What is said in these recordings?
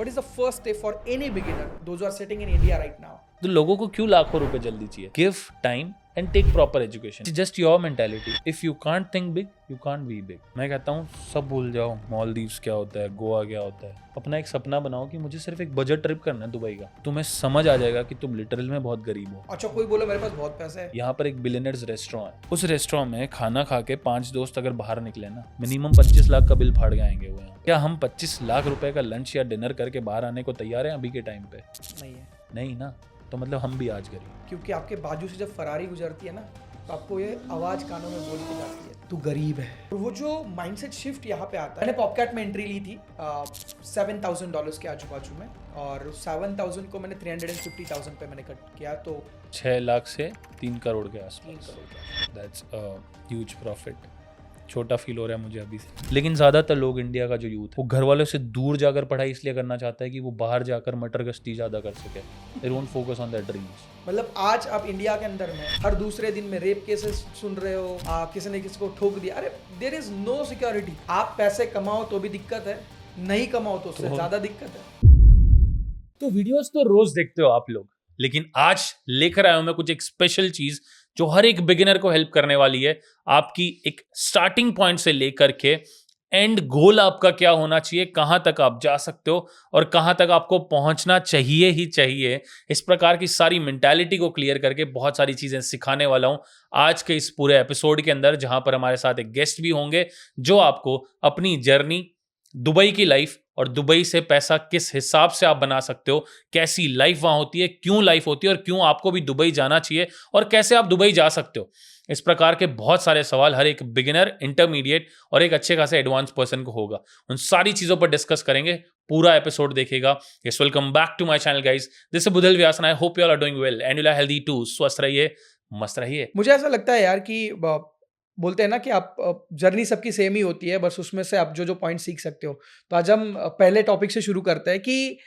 What is the first step for any beginner, those who are sitting in India right now? तो लोगों को क्यों लाखों रुपए जल्दी चाहिए? Give time and take proper education. Just your mentality. If you can't think big, you can't be big. मैं कहता हूँ सब भूल जाओ. मालदीव्स क्या होता है, गोवा क्या होता है. अपना एक सपना बनाओ कि मुझे सिर्फ एक बजट ट्रिप करना है दुबई का. तुम्हें समझ आ जाएगा कि तुम लिटरल में बहुत गरीब हो. अच्छा, कोई बोले मेरे पास बहुत पैसा है. यहाँ पर एक बिलियनर्स रेस्टोरेंट है. उस रेस्टोरेंट में खाना खा के 5 दोस्त अगर बाहर निकले ना, मिनिमम 25 लाख का बिल फाड़ के आएंगे वो यहाँ. क्या हम 25 लाख रुपए का लंच या डिनर करके बाहर आने को तैयार हैं अभी के टाइम पे? नहीं है. नहीं ना. तो मतलब हम भी आज गरीब. क्योंकि आपके बाजू से जब फरारी गुजरती है ना, तो आपको ये आवाज कानों में बोल के जाती है, तू गरीब है. और वो जो माइंडसेट शिफ्ट यहाँ पे आता है. मैंने पॉपकैट में एंट्री ली थी $7,000 के आजू बाजू में, और 7,000 को मैंने 350,000 पे मैंने कट किया, तो 6 लाख से 3 करोड़ के आसपास. 3 करोड़. That's huge profit. छोटा फील हो रहा है मुझे अभी से. लेकिन ज़्यादातर लोग इंडिया का जो यूथ है वो घर वालों से दूर जाकर पढ़ाई इसलिए करना चाहता है कि वो बाहर जाकर मटर गश्ती ज़्यादा कर सके. They don't focus on their dreams. मतलब आज आप इंडिया के अंदर में हर दूसरे दिन में रेप केसेस सुन रहे हो, किसी ने किसी को ठोक दिया. अरे देयर इज नो सिक्योरिटी. आप पैसे कमाओ तो भी दिक्कत है, नहीं कमाओ तो उससे ज्यादा दिक्कत है. तो वीडियोस तो रोज देखते हो आप लोग, लेकिन आज लेकर आया हूं मैं कुछ एक स्पेशल चीज जो हर एक बिगिनर को हेल्प करने वाली है. आपकी एक स्टार्टिंग पॉइंट से लेकर के एंड गोल आपका क्या होना चाहिए, कहां तक आप जा सकते हो और कहां तक आपको पहुंचना चाहिए ही चाहिए. इस प्रकार की सारी मेंटालिटी को क्लियर करके बहुत सारी चीजें सिखाने वाला हूं आज के इस पूरे एपिसोड के अंदर, जहां पर हमारे साथ एक गेस्ट भी होंगे जो आपको अपनी जर्नी, दुबई की लाइफ और दुबई से पैसा किस हिसाब से आप बना सकते हो, कैसी लाइफ वहां होती है, क्यों लाइफ होती है और क्यों आपको भी दुबई जाना चाहिए और कैसे आप दुबई जा सकते हो. इस प्रकार के बहुत सारे सवाल हर एक बिगिनर, इंटरमीडिएट और एक अच्छे खासे एडवांस पर्सन को होगा. उन सारी चीजों पर डिस्कस करेंगे. पूरा एपिसोड देखेगा. Yes, welcome back to my channel guys. This is Budhal Vyas and I hope you all are doing well and you are healthy too. स्वस्थ रहिए, मस्त रहिए. मुझे ऐसा लगता है यार कि बोलते हैं ना कि आप जर्नी सबकी सेम ही होती है, बस उसमें से आप जो जो पॉइंट सीख सकते हो. तो आज हम पहले टॉपिक से शुरू करते हैं कि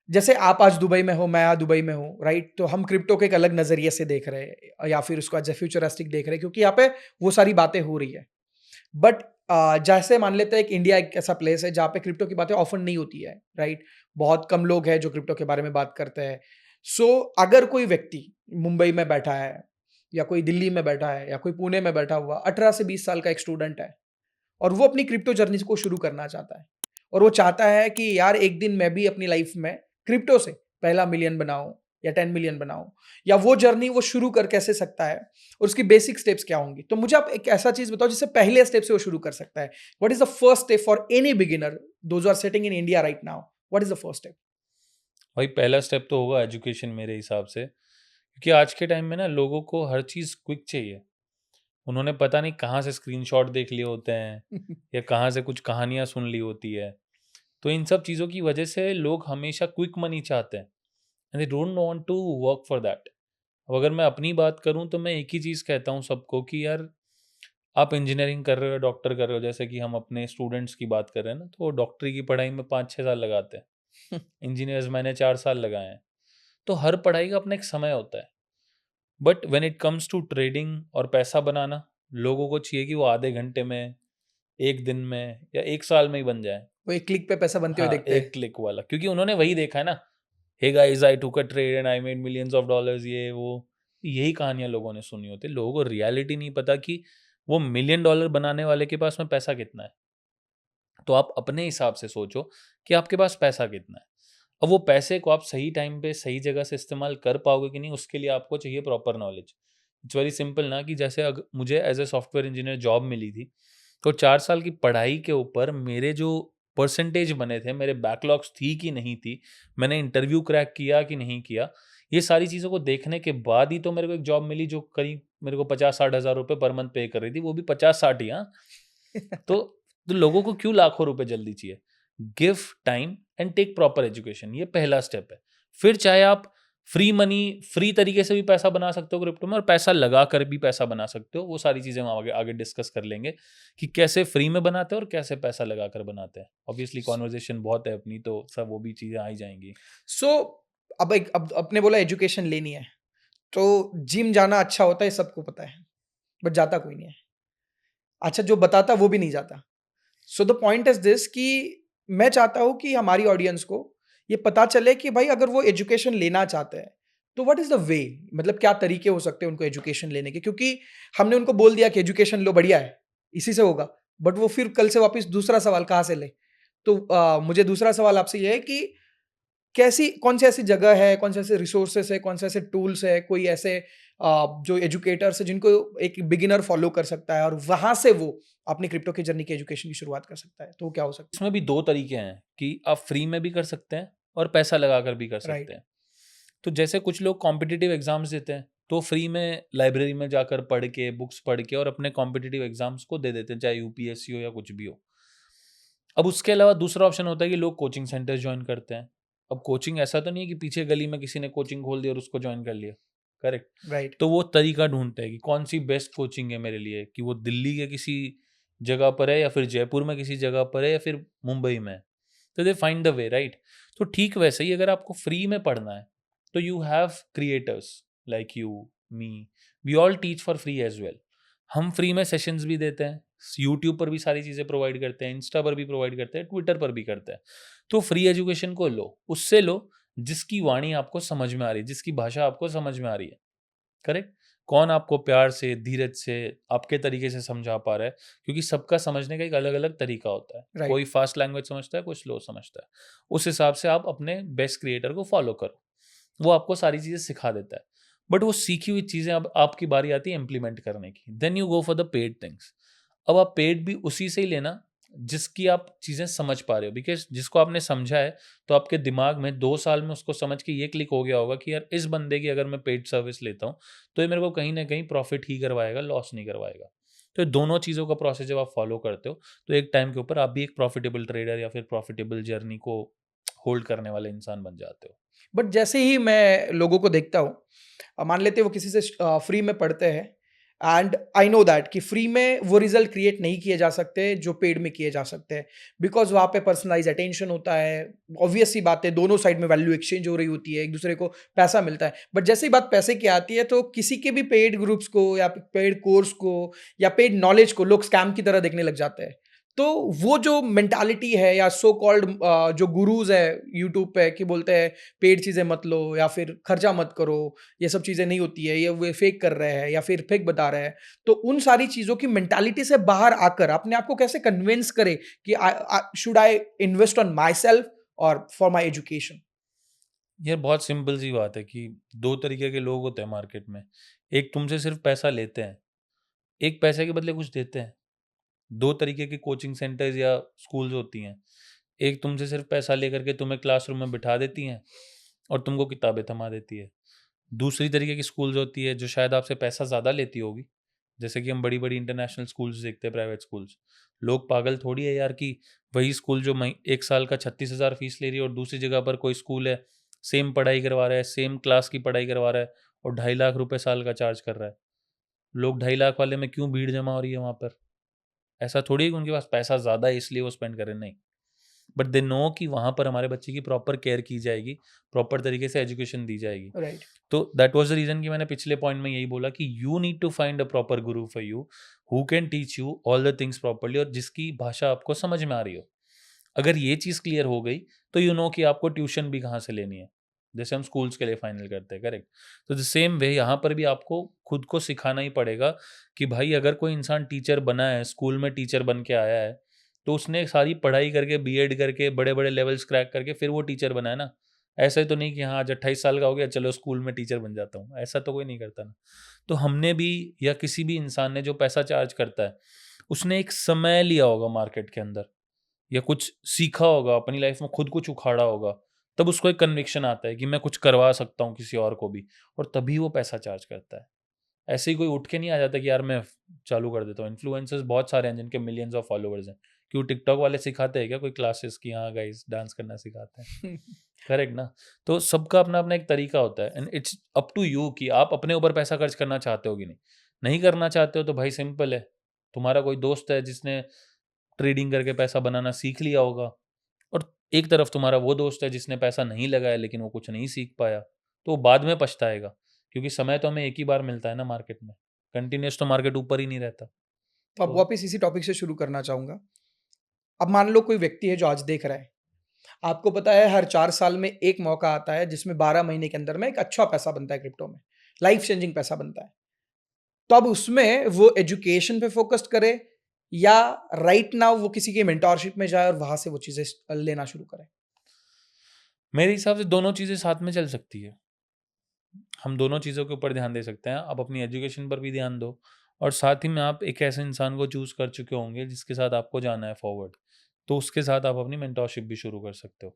जैसे आप आज दुबई में हो, मैं आज दुबई में हूँ, राइट. तो हम क्रिप्टो के एक अलग नज़रिए से देख रहे हैं, या फिर उसको एज ए फ्यूचरिस्टिक देख रहे हैं, क्योंकि यहाँ पे वो सारी बातें हो रही है. बट जैसे मान लेते हैं कि इंडिया एक ऐसा प्लेस है जहाँ पे क्रिप्टो की बातें ऑफन नहीं होती है, राइट. बहुत कम लोग हैं जो क्रिप्टो के बारे में बात करते हैं. सो अगर कोई व्यक्ति मुंबई में बैठा है, या कोई दिल्ली में बैठा है, या कोई पुणे में बैठा हुआ 18 से 20 साल का एक स्टूडेंट है, और वो अपनी क्रिप्टो जर्नी को शुरू करना चाहता है, और वो चाहता है कि यार एक दिन मैं भी अपनी लाइफ में क्रिप्टो से पहला मिलियन बनाऊं या 10 मिलियन बनाऊं, या वो जर्नी वो शुरू कर कैसे सकता है और उसकी बेसिक स्टेप्स क्या होंगी. तो मुझे आप एक ऐसा चीज बताओ जिससे पहले स्टेप से वो शुरू कर सकता है. What is the first step for any beginner, those are sitting in India right now? What is the first step? भाई पहला स्टेप तो होगा एजुकेशन मेरे हिसाब से, क्योंकि आज के टाइम में ना लोगों को हर चीज़ क्विक चाहिए. उन्होंने पता नहीं कहाँ से स्क्रीनशॉट देख लिए होते हैं या कहाँ से कुछ कहानियाँ सुन ली होती है. तो इन सब चीज़ों की वजह से लोग हमेशा क्विक मनी चाहते हैं and they don't want to work for that. अब अगर मैं अपनी बात करूं तो मैं एक ही चीज़ कहता हूं सबको कि यार आप इंजीनियरिंग कर रहे हो, डॉक्टर कर रहे हो, जैसे कि हम अपने स्टूडेंट्स की बात कर रहे हैं ना, तो डॉक्टरी की पढ़ाई में 5-6 साल लगाते हैं. इंजीनियर्स मैंने 4 साल लगाए हैं. तो हर पढ़ाई का अपना एक समय होता है. But when it comes to trading और पैसा बनाना, लोगों को चाहिए कि वो आधे घंटे में, एक दिन में या एक साल में ही बन जाए. वो एक क्लिक पे पैसा बनते हुए हाँ, देखते हैं. एक क्लिक वाला, क्योंकि उन्होंने वही देखा है ना. हे गाइस, आई टूक अ trade and I made millions of dollars, ये वो. यही कहानियां लोगों ने सुनी होती है. लोगों को रियलिटी नहीं पता कि वो $1,000,000 बनाने वाले के पास में पैसा कितना है. तो आप अपने हिसाब से सोचो कि आपके पास पैसा कितना है. अब वो पैसे को आप सही टाइम पे सही जगह से इस्तेमाल कर पाओगे कि नहीं, उसके लिए आपको चाहिए proper knowledge. It's very simple ना, कि जैसे मुझे as a software engineer job मिली थी, तो 4 साल की पढ़ाई के ऊपर मेरे जो परसेंटेज बने थे, मेरे बैकलॉग्स थी कि नहीं थी, मैंने इंटरव्यू क्रैक किया कि नहीं किया, ये सारी चीज़ों को देखने के बाद ही तो मेरे को एक जॉब मिली जो करीब मेरे को 50-60 हज़ार रुपये पर मंथ पे कर रही थी, वो भी 50-60 ही. हाँ. तो लोगों को क्यों लाखों रुपए जल्दी चाहिए? Give time and take proper education, ये पहला स्टेप है. फिर चाहे आप फ्री मनी, फ्री तरीके से भी पैसा बना सकते हो क्रिप्टो में, और पैसा लगा कर भी पैसा बना सकते हो. वो सारी चीजें हम आगे आगे डिस्कस कर लेंगे कि कैसे फ्री में बनाते हैं और कैसे पैसा लगा कर बनाते हैं. ऑब्वियसली कॉन्वर्जेशन बहुत है अपनी, तो सब वो भी चीजें आ ही जाएंगी. सो अब अपने बोला एजुकेशन लेनी है, तो जिम जाना अच्छा होता है, सबको पता है, बट जाता कोई नहीं है. अच्छा, जो बताता वो भी नहीं जाता. So the point is this कि मैं चाहता हूँ कि हमारी ऑडियंस को ये पता चले कि भाई अगर वो एजुकेशन लेना चाहते हैं, तो व्हाट इज़ द वे? मतलब क्या तरीके हो सकते हैं उनको एजुकेशन लेने के? क्योंकि हमने उनको बोल दिया कि एजुकेशन लो बढ़िया है, इसी से होगा। बट वो फिर कल से वापस दूसरा सवाल कहाँ से लें? तो मुझे दूसरा सवाल आपसे ये है कि कैसी कौन सी ऐसी जगह है, कौन से ऐसे रिसोर्सेज़ है, कौन से ऐसे टूल्स है, कोई ऐसे जो एजुकेटर्स हैं जिनको एक बिगिनर फॉलो कर सकता है और वहाँ से वो अपनी क्रिप्टो की जर्नी की एजुकेशन की शुरुआत कर सकता है, तो वो क्या हो सकता इसमें भी 2 तरीके हैं कि आप फ्री में भी कर सकते हैं और पैसा लगाकर भी कर है? राइट, सकते हैं। तो जैसे कुछ लोग कॉम्पिटिटिव एग्ज़ाम्स देते हैं, तो फ्री में लाइब्रेरी में जाकर पढ़ के, बुक्स पढ़ के और अपने कॉम्पिटिटिव एग्ज़ाम्स को दे देते हैं, चाहे यूपीएससी हो या कुछ भी हो। अब उसके अलावा दूसरा ऑप्शन होता है कि लोग कोचिंग सेंटर्स जॉइन करते हैं। अब कोचिंग ऐसा तो नहीं है कि पीछे गली में किसी ने कोचिंग खोल दिया और उसको जॉइन कर लिया, करेक्ट? राइट, तो वो तरीका ढूँढते हैं कि कौन-सी बेस्ट कोचिंग है मेरे लिए, कि वो दिल्ली के किसी जगह पर है या फिर जयपुर में किसी जगह पर है या फिर मुंबई में है। तो they find the way, right? तो ठीक वैसे ही अगर आपको फ्री में पढ़ना है, तो you have creators like you, me, we all teach for free as well. हम फ्री में सेशंस भी देते हैं, यूट्यूब पर भी सारी चीज़ें प्रोवाइड करते हैं, इंस्टा पर भी प्रोवाइड करते हैं, ट्विटर पर भी करते हैं। तो फ्री एजुकेशन को लो, उससे लो जिसकी वाणी आपको समझ में आ रही है, जिसकी भाषा आपको समझ में आ रही है, करेक्ट? कौन आपको प्यार से, धीरज से, आपके तरीके से समझा पा रहा है, क्योंकि सबका समझने का एक अलग-अलग तरीका होता है। राइट। कोई फास्ट लैंग्वेज समझता है, कोई स्लो समझता है। उस हिसाब से आप अपने बेस्ट क्रिएटर को फॉलो करो। वो आपको सारी चीज़ें सिखा देता है। बट वो सीखी हुई चीज़ें अब आपकी बारी आती है इम्प्लीमेंट करने की। Then you go for the paid things. अब आप पेड भी उसी से ही लेना जिसकी आप चीज़ें समझ पा रहे हो, बिकॉज़ जिसको आपने समझा है, तो आपके दिमाग में 2 साल में उसको समझ के ये क्लिक हो गया होगा कि यार इस बंदे की अगर मैं पेड सर्विस लेता हूँ, तो ये मेरे को कहीं न कहीं प्रॉफ़िट ही करवाएगा, लॉस नहीं करवाएगा। तो ये दोनों चीज़ों का प्रोसेस जब आप फ़ॉलो करते हो, तो एक टाइम के ऊपर आप भी एक प्रॉफ़िटेबल ट्रेडर या फिर प्रॉफ़िटेबल जर्नी को होल्ड करने वाले इंसान बन जाते हो। बट जैसे ही मैं लोगों को देखता हूँ, मान लेते हैं वो किसी से फ्री में पढ़ते हैं एंड आई नो दैट कि फ्री में वो रिजल्ट क्रिएट नहीं किए जा सकते जो पेड में किए जा सकते हैं, बिकॉज वहाँ पे पर्सनलाइज अटेंशन होता है। ऑब्वियस सी बात है, दोनों साइड में वैल्यू एक्सचेंज हो रही होती है, एक दूसरे को पैसा मिलता है। बट जैसे ही बात पैसे की आती है, तो किसी के भी पेड ग्रुप्स को या पेड कोर्स को या पेड नॉलेज को लोग स्कैम की तरह देखने लग जाते हैं। तो वो जो मेंटालिटी है या सो कॉल्ड जो गुरुज है यूट्यूब पे कि बोलते हैं पेड चीज़ें मत लो या फिर खर्चा मत करो, ये सब चीज़ें नहीं होती है, ये वो फेक कर रहे हैं या फिर फेक बता रहे हैं। तो उन सारी चीज़ों की मेंटालिटी से बाहर आकर अपने आप को कैसे कन्विंस करें कि should I invest on my self और फॉर माई एजुकेशन? ये बहुत सिंपल सी बात है कि 2 तरीके के लोग होते हैं मार्केट में। एक तुमसे सिर्फ़ पैसा लेते हैं, एक पैसे के बदले कुछ देते हैं। 2 तरीके की कोचिंग सेंटर्स या स्कूल्स होती हैं। एक तुमसे सिर्फ़ पैसा लेकर के तुम्हें क्लासरूम में बिठा देती हैं और तुमको किताबें थमा देती है। दूसरी तरीके की स्कूल्स होती है जो शायद आपसे पैसा ज़्यादा लेती होगी। जैसे कि हम बड़ी-बड़ी इंटरनेशनल स्कूल्स देखते हैं, प्राइवेट स्कूल्स। लोग पागल थोड़ी है यार कि वही स्कूल जो 1 साल का 36,000 फीस ले रही है और दूसरी जगह पर कोई स्कूल है, सेम पढ़ाई करवा रहा है, सेम क्लास की पढ़ाई करवा रहा है और 2.5 लाख रुपए साल का चार्ज कर रहा है। लोग 2.5 लाख वाले में क्यों भीड़ जमा हो रही है वहाँ पर? ऐसा थोड़ी है कि उनके पास पैसा ज़्यादा है इसलिए वो स्पेंड कर रहे हैं, नहीं। बट दे नो कि वहाँ पर हमारे बच्चे की प्रॉपर केयर की जाएगी, प्रॉपर तरीके से एजुकेशन दी जाएगी। राइट। तो दैट वाज़ द रीज़न कि मैंने पिछले पॉइंट में यही बोला कि you need to find a proper guru for you, who can teach you all the things properly और जिसकी भाषा आपको समझ में आ रही हो। अगर ये चीज़ क्लियर हो गई, तो यू नो कि आपको ट्यूशन भी कहाँ से लेनी है। जैसे हम स्कूल्स के लिए फाइनल करते हैं, करेक्ट? तो द सेम वे यहाँ पर भी आपको खुद को सिखाना ही पड़ेगा कि भाई अगर कोई इंसान टीचर बना है, स्कूल में टीचर बन के आया है, तो उसने सारी पढ़ाई करके, बीएड करके, बड़े-बड़े लेवल्स क्रैक करके फिर वो टीचर बना है ना। ऐसा तो नहीं कि हाँ, आज 28 साल का हो गया, चलो स्कूल में टीचर बन जाता हूँ। ऐसा तो कोई नहीं करता ना। तो हमने भी या किसी भी इंसान ने जो पैसा चार्ज करता है, उसने एक समय लिया होगा मार्केट के अंदर। या कुछ सीखा होगा, अपनी लाइफ में खुद कुछ उखाड़ा होगा, तब उसको एक कन्विक्शन आता है कि मैं कुछ करवा सकता हूँ किसी और को भी और तभी वो पैसा चार्ज करता है। ऐसे ही कोई उठ के नहीं आ जाता कि यार मैं चालू कर देता हूँ। इन्फ्लुएंसर्स बहुत सारे हैं जिनके मिलियंस ऑफ फॉलोवर्स हैं। क्यों टिकटॉक वाले सिखाते हैं क्या कोई क्लासेस कि हाँ गाइस डांस करना सिखाते हैं? करेक्ट ना? तो सबका अपना-अपना एक तरीका होता है and it's up to you कि आप अपने ऊपर पैसा खर्च करना चाहते हो कि नहीं। नहीं करना चाहते हो तो भाई सिंपल है, तुम्हारा कोई दोस्त है जिसने ट्रेडिंग करके पैसा बनाना सीख लिया होगा और एक तरफ तुम्हारा वो दोस्त है जिसने पैसा नहीं लगाया लेकिन वो कुछ नहीं सीख पाया, तो वो बाद में पछताएगा क्योंकि समय तो हमें एक ही बार मिलता है ना मार्केट में। कंटिन्यूअस तो मार्केट ऊपर ही नहीं रहता। तो अब तो वापस इसी टॉपिक से शुरू करना चाहूँगा अब मान लो कोई व्यक्ति है जो आज देख रहा है, आपको पता है हर 4 साल में एक मौका आता है जिसमें 12 महीने के अंदर में एक अच्छा पैसा बनता है क्रिप्टो में, लाइफ चेंजिंग पैसा बनता है। तो अब उसमें वो एजुकेशन पे फ़ोकस्ड करे या राइट नाउ वो किसी की मेंटरशिप में जाए और वहाँ से वो चीज़ें लेना शुरू करे? मेरे हिसाब से दोनों चीज़ें साथ में चल सकती है। हम दोनों चीज़ों के ऊपर ध्यान दे सकते हैं। आप अपनी एजुकेशन पर भी ध्यान दो और साथ ही में आप एक ऐसे इंसान को चूज़ कर चुके होंगे जिसके साथ आपको जाना है फॉरवर्ड। तो उसके साथ आप अपनी मेंटरशिप भी शुरू कर सकते हो।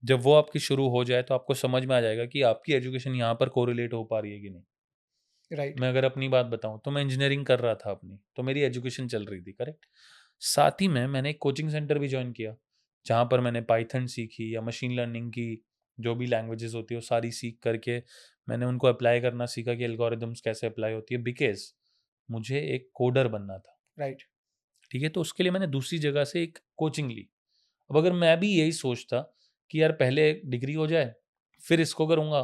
जब वो आपकी शुरू हो जाए तो आपको समझ में आ जाएगा कि आपकी एजुकेशन यहाँ पर कोरिलेट हो पा रही है कि नहीं। राइट, मैं अगर अपनी बात बताऊँ तो मैं इंजीनियरिंग कर रहा था अपनी, तो मेरी एजुकेशन चल रही थी, करेक्ट? साथ ही में मैंने एक कोचिंग सेंटर भी जॉइन किया, जहाँ पर मैंने पाइथन सीखी या मशीन लर्निंग की जो भी लैंग्वेजेज़ होती है वो सारी सीख करके मैंने उनको अप्लाई करना सीखा कि एल्गोरिदम्स कैसे अप्लाई होती है बिकॉज़ मुझे एक कोडर बनना था, राइट, ठीक है? तो उसके लिए मैंने दूसरी जगह से एक कोचिंग ली। अब अगर मैं भी यही सोचता कि यार पहले डिग्री हो जाए, फिर इसको करूँगा,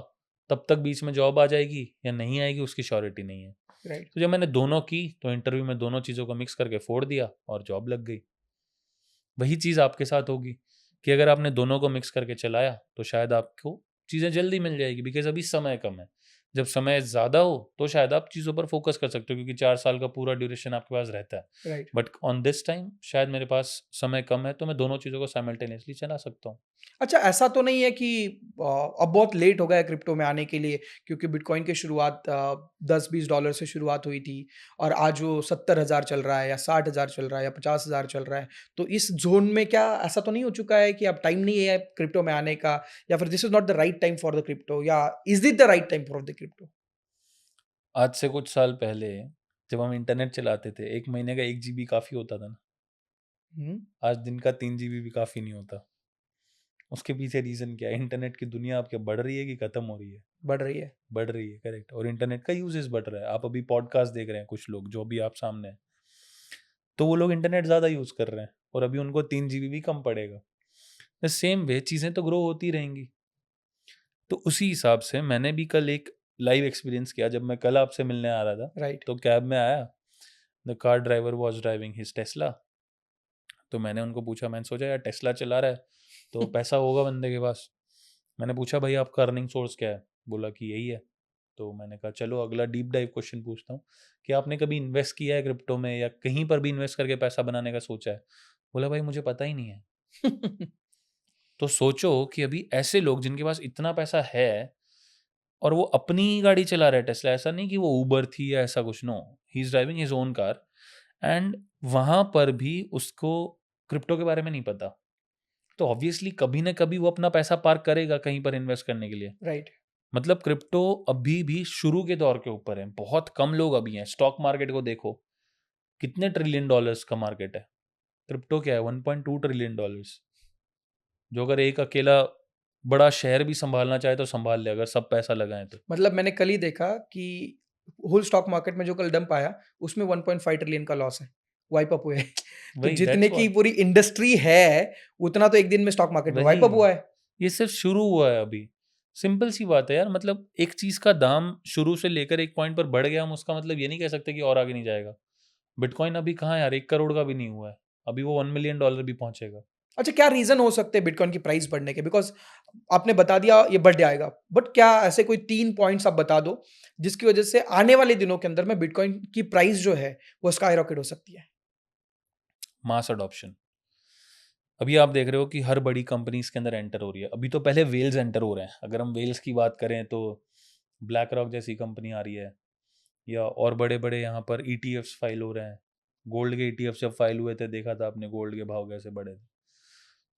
तब तक बीच में जॉब आ जाएगी या नहीं आएगी उसकी श्योरिटी नहीं है। राइट। तो जब मैंने दोनों की, तो इंटरव्यू में दोनों चीज़ों को मिक्स करके फोड़ दिया और जॉब लग गई। वही चीज़ आपके साथ होगी कि अगर आपने दोनों को मिक्स करके चलाया, तो शायद आपको चीज़ें जल्दी मिल जाएगी बिकॉज़ अभी समय कम है। जब समय ज़्यादा हो, तो शायद आप चीज़ों पर फ़ोकस कर सकते हो क्योंकि 4 साल का पूरा ड्यूरेशन आपके पास रहता है। Right. But on this time शायद मेरे पास समय कम है, तो मैं दोनों चीज़ों को साइमल्टेनियसली चला सकता हूँ। अच्छा ऐसा तो नहीं है कि अब बहुत लेट हो गया है क्रिप्टो में आने के लिए क्योंकि बिटकॉइन की शुरुआत $10-20 से शुरुआत हुई थी और आज वो 70,000 चल रहा है या 60,000 चल रहा है या 50,000 चल रहा है। तो इस ज़ोन में क्या ऐसा तो नहीं हो चुका है कि अब टाइम नहीं है क्रिप्टो में आने का या फिर this is not the right time for the crypto या is it the right time for the crypto? आज से कुछ साल पहले जब हम इंटरनेट चलाते थे, 1 महीने का 1 जीबी काफ़ी होता था ना। हुँ, आज दिन का 3 जीबी भी काफ़ी नहीं होता। उसके पीछे रीज़न क्या है? इंटरनेट की दुनिया अब क्या बढ़ रही है कि खत्म हो रही है? बढ़ रही है। बढ़ रही है, करेक्ट। और इंटरनेट का यूसेज बढ़ रहा है। आप अभी पॉडकास्ट देख रहे हैं कुछ लोग जो अभी आप सामने हैं, तो वो लोग इंटरनेट ज़्यादा यूज़ कर रहे हैं और अभी उनको 3 जीबी भी कम पड़ेगा। द सेम वे चीज़ें तो ग्रो होती रहेंगी। तो उसी हिसाब से मैंने भी कल एक लाइव एक्सपीरियंस किया। जब मैं कल आपसे मिलने आ रहा था, राइट। तो कैब में आया, the car driver was driving his Tesla. तो मैंने उनको पूछा, मैंने सोचा यार टेस्ला चला रहा है, तो पैसा होगा बंदे के पास। मैंने पूछा भाई आपका अर्निंग सोर्स क्या है? बोला कि यही है। तो मैंने कहा चलो अगला डीप डाइव क्वेश्चन पूछता हूँ कि आपने कभी इन्वेस्ट किया है क्रिप्टो में या कहीं पर भी इन्वेस्ट करके पैसा बनाने का सोचा है? बोला भाई मुझे पता ही नहीं है। तो सोचो कि अभी ऐसे लोग जिनके पास इतना पैसा है और वो अपनी ही गाड़ी चला रहा है टेस्ला, ऐसा नहीं कि वो उबर थी या ऐसा कुछ, no, he is driving his own car and वहाँ पर भी उसको क्रिप्टो के बारे में नहीं पता। तो ऑब्वियसली कभी ना कभी वो अपना पैसा पार्क करेगा कहीं पर इन्वेस्ट करने के लिए। राइट। मतलब क्रिप्टो अभी भी शुरू के दौर के ऊपर है। बहुत कम लोग अभी हैं। स्टॉक मार्केट को देखो, कितने ट्रिलियन डॉलर्स का मार्केट है। क्रिप्टो क्या है? 1.2 ट्रिलियन डॉलर्स, जो अगर एक अकेला बड़ा शहर भी सँभालना चाहे तो सँभाल ले अगर सब पैसा लगाएँ तो। मतलब मैंने कल ही देखा कि होल स्टॉक मार्केट में जो कल डंप आया, उसमें 1.5 ट्रिलियन का लॉस है, वाइप अप हुए हैं। तो वही जितने दैट्स की व्हाट, पूरी इंडस्ट्री है, उतना तो एक दिन में स्टॉक मार्केट में वाइप अप वही। हुआ है। ये सिर्फ़ शुरू हुआ है अभी। सिंपल सी बात है यार, मतलब एक चीज़ का दाम शुरू से लेकर एक पॉइंट पर बढ़ गया, हम उसका मतलब ये नहीं कह सकते कि और आगे नहीं जाएगा। बिटकॉइन अभी कहाँ यार 1 करोड़ का भी नहीं हुआ है। अभी वो 1 मिलियन डॉलर भी पहुँचेगा। अच्छा क्या रीज़न हो सकते हैं बिटकॉइन की प्राइस बढ़ने के? बिकॉज़ आपने बता दिया ये बढ़ जाएगा, बट क्या ऐसे कोई 3 पॉइंट्स आप बता दो, जिसकी वजह से आने वाले दिनों के अंदर में बिटकॉइन की प्राइस जो है, वो स्काई रॉकेट हो सकती है? मास अडॉप्शन। अभी आप देख रहे हो कि हर बड़ी कंपनी इसके अंदर एंटर हो रही है। अभी तो पहले वेल्स एंटर हो रहे हैं। अगर हम वेल्स की बात करें तो ब्लैक रॉक जैसी कंपनी आ रही है या और बड़े-बड़े यहाँ पर ईटीएफ्स फाइल हो रहे हैं। गोल्ड के ईटीएफ्स जब फाइल हुए थे, देखा था आपने गोल्ड के भाव कैसे बढ़े थे।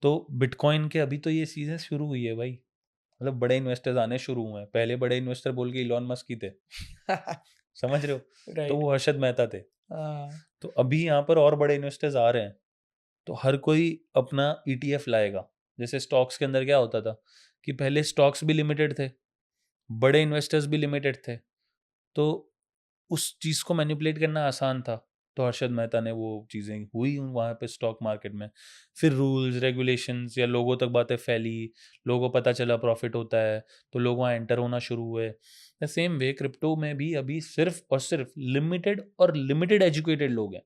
तो बिटकॉइन के अभी तो ये चीज़ें शुरू हुई है भाई। मतलब बड़े इन्वेस्टर्स आने शुरू हुए हैं। पहले बड़े इन्वेस्टर बोल के इलॉन मस्क ही थे। समझ रहे हो? तो राइट। वो हर्षद मेहता थे। हाँ, तो अभी यहाँ पर और बड़े इन्वेस्टर्स आ रहे हैं। तो हर कोई अपना ईटीएफ लाएगा। जैसे स्टॉक्स के अंदर क्या होता था कि पहले स्टॉक्स भी लिमिटेड थे, बड़े इन्वेस्टर्स भी लिमिटेड थे। तो उस चीज़ को मैनिपुलेट करना आसान था। तो हर्षद मेहता ने वो चीज़ें हुई वहाँ पे स्टॉक मार्केट में। फिर रूल्स, रेगुलेशंस या लोगों तक बातें फैली, लोगों को पता चला प्रॉफ़िट होता है, तो लोग वहाँ एंटर होना शुरू हुए। द सेम वे क्रिप्टो में भी अभी सिर्फ़ और सिर्फ़ लिमिटेड और लिमिटेड एजुकेटेड लोग हैं।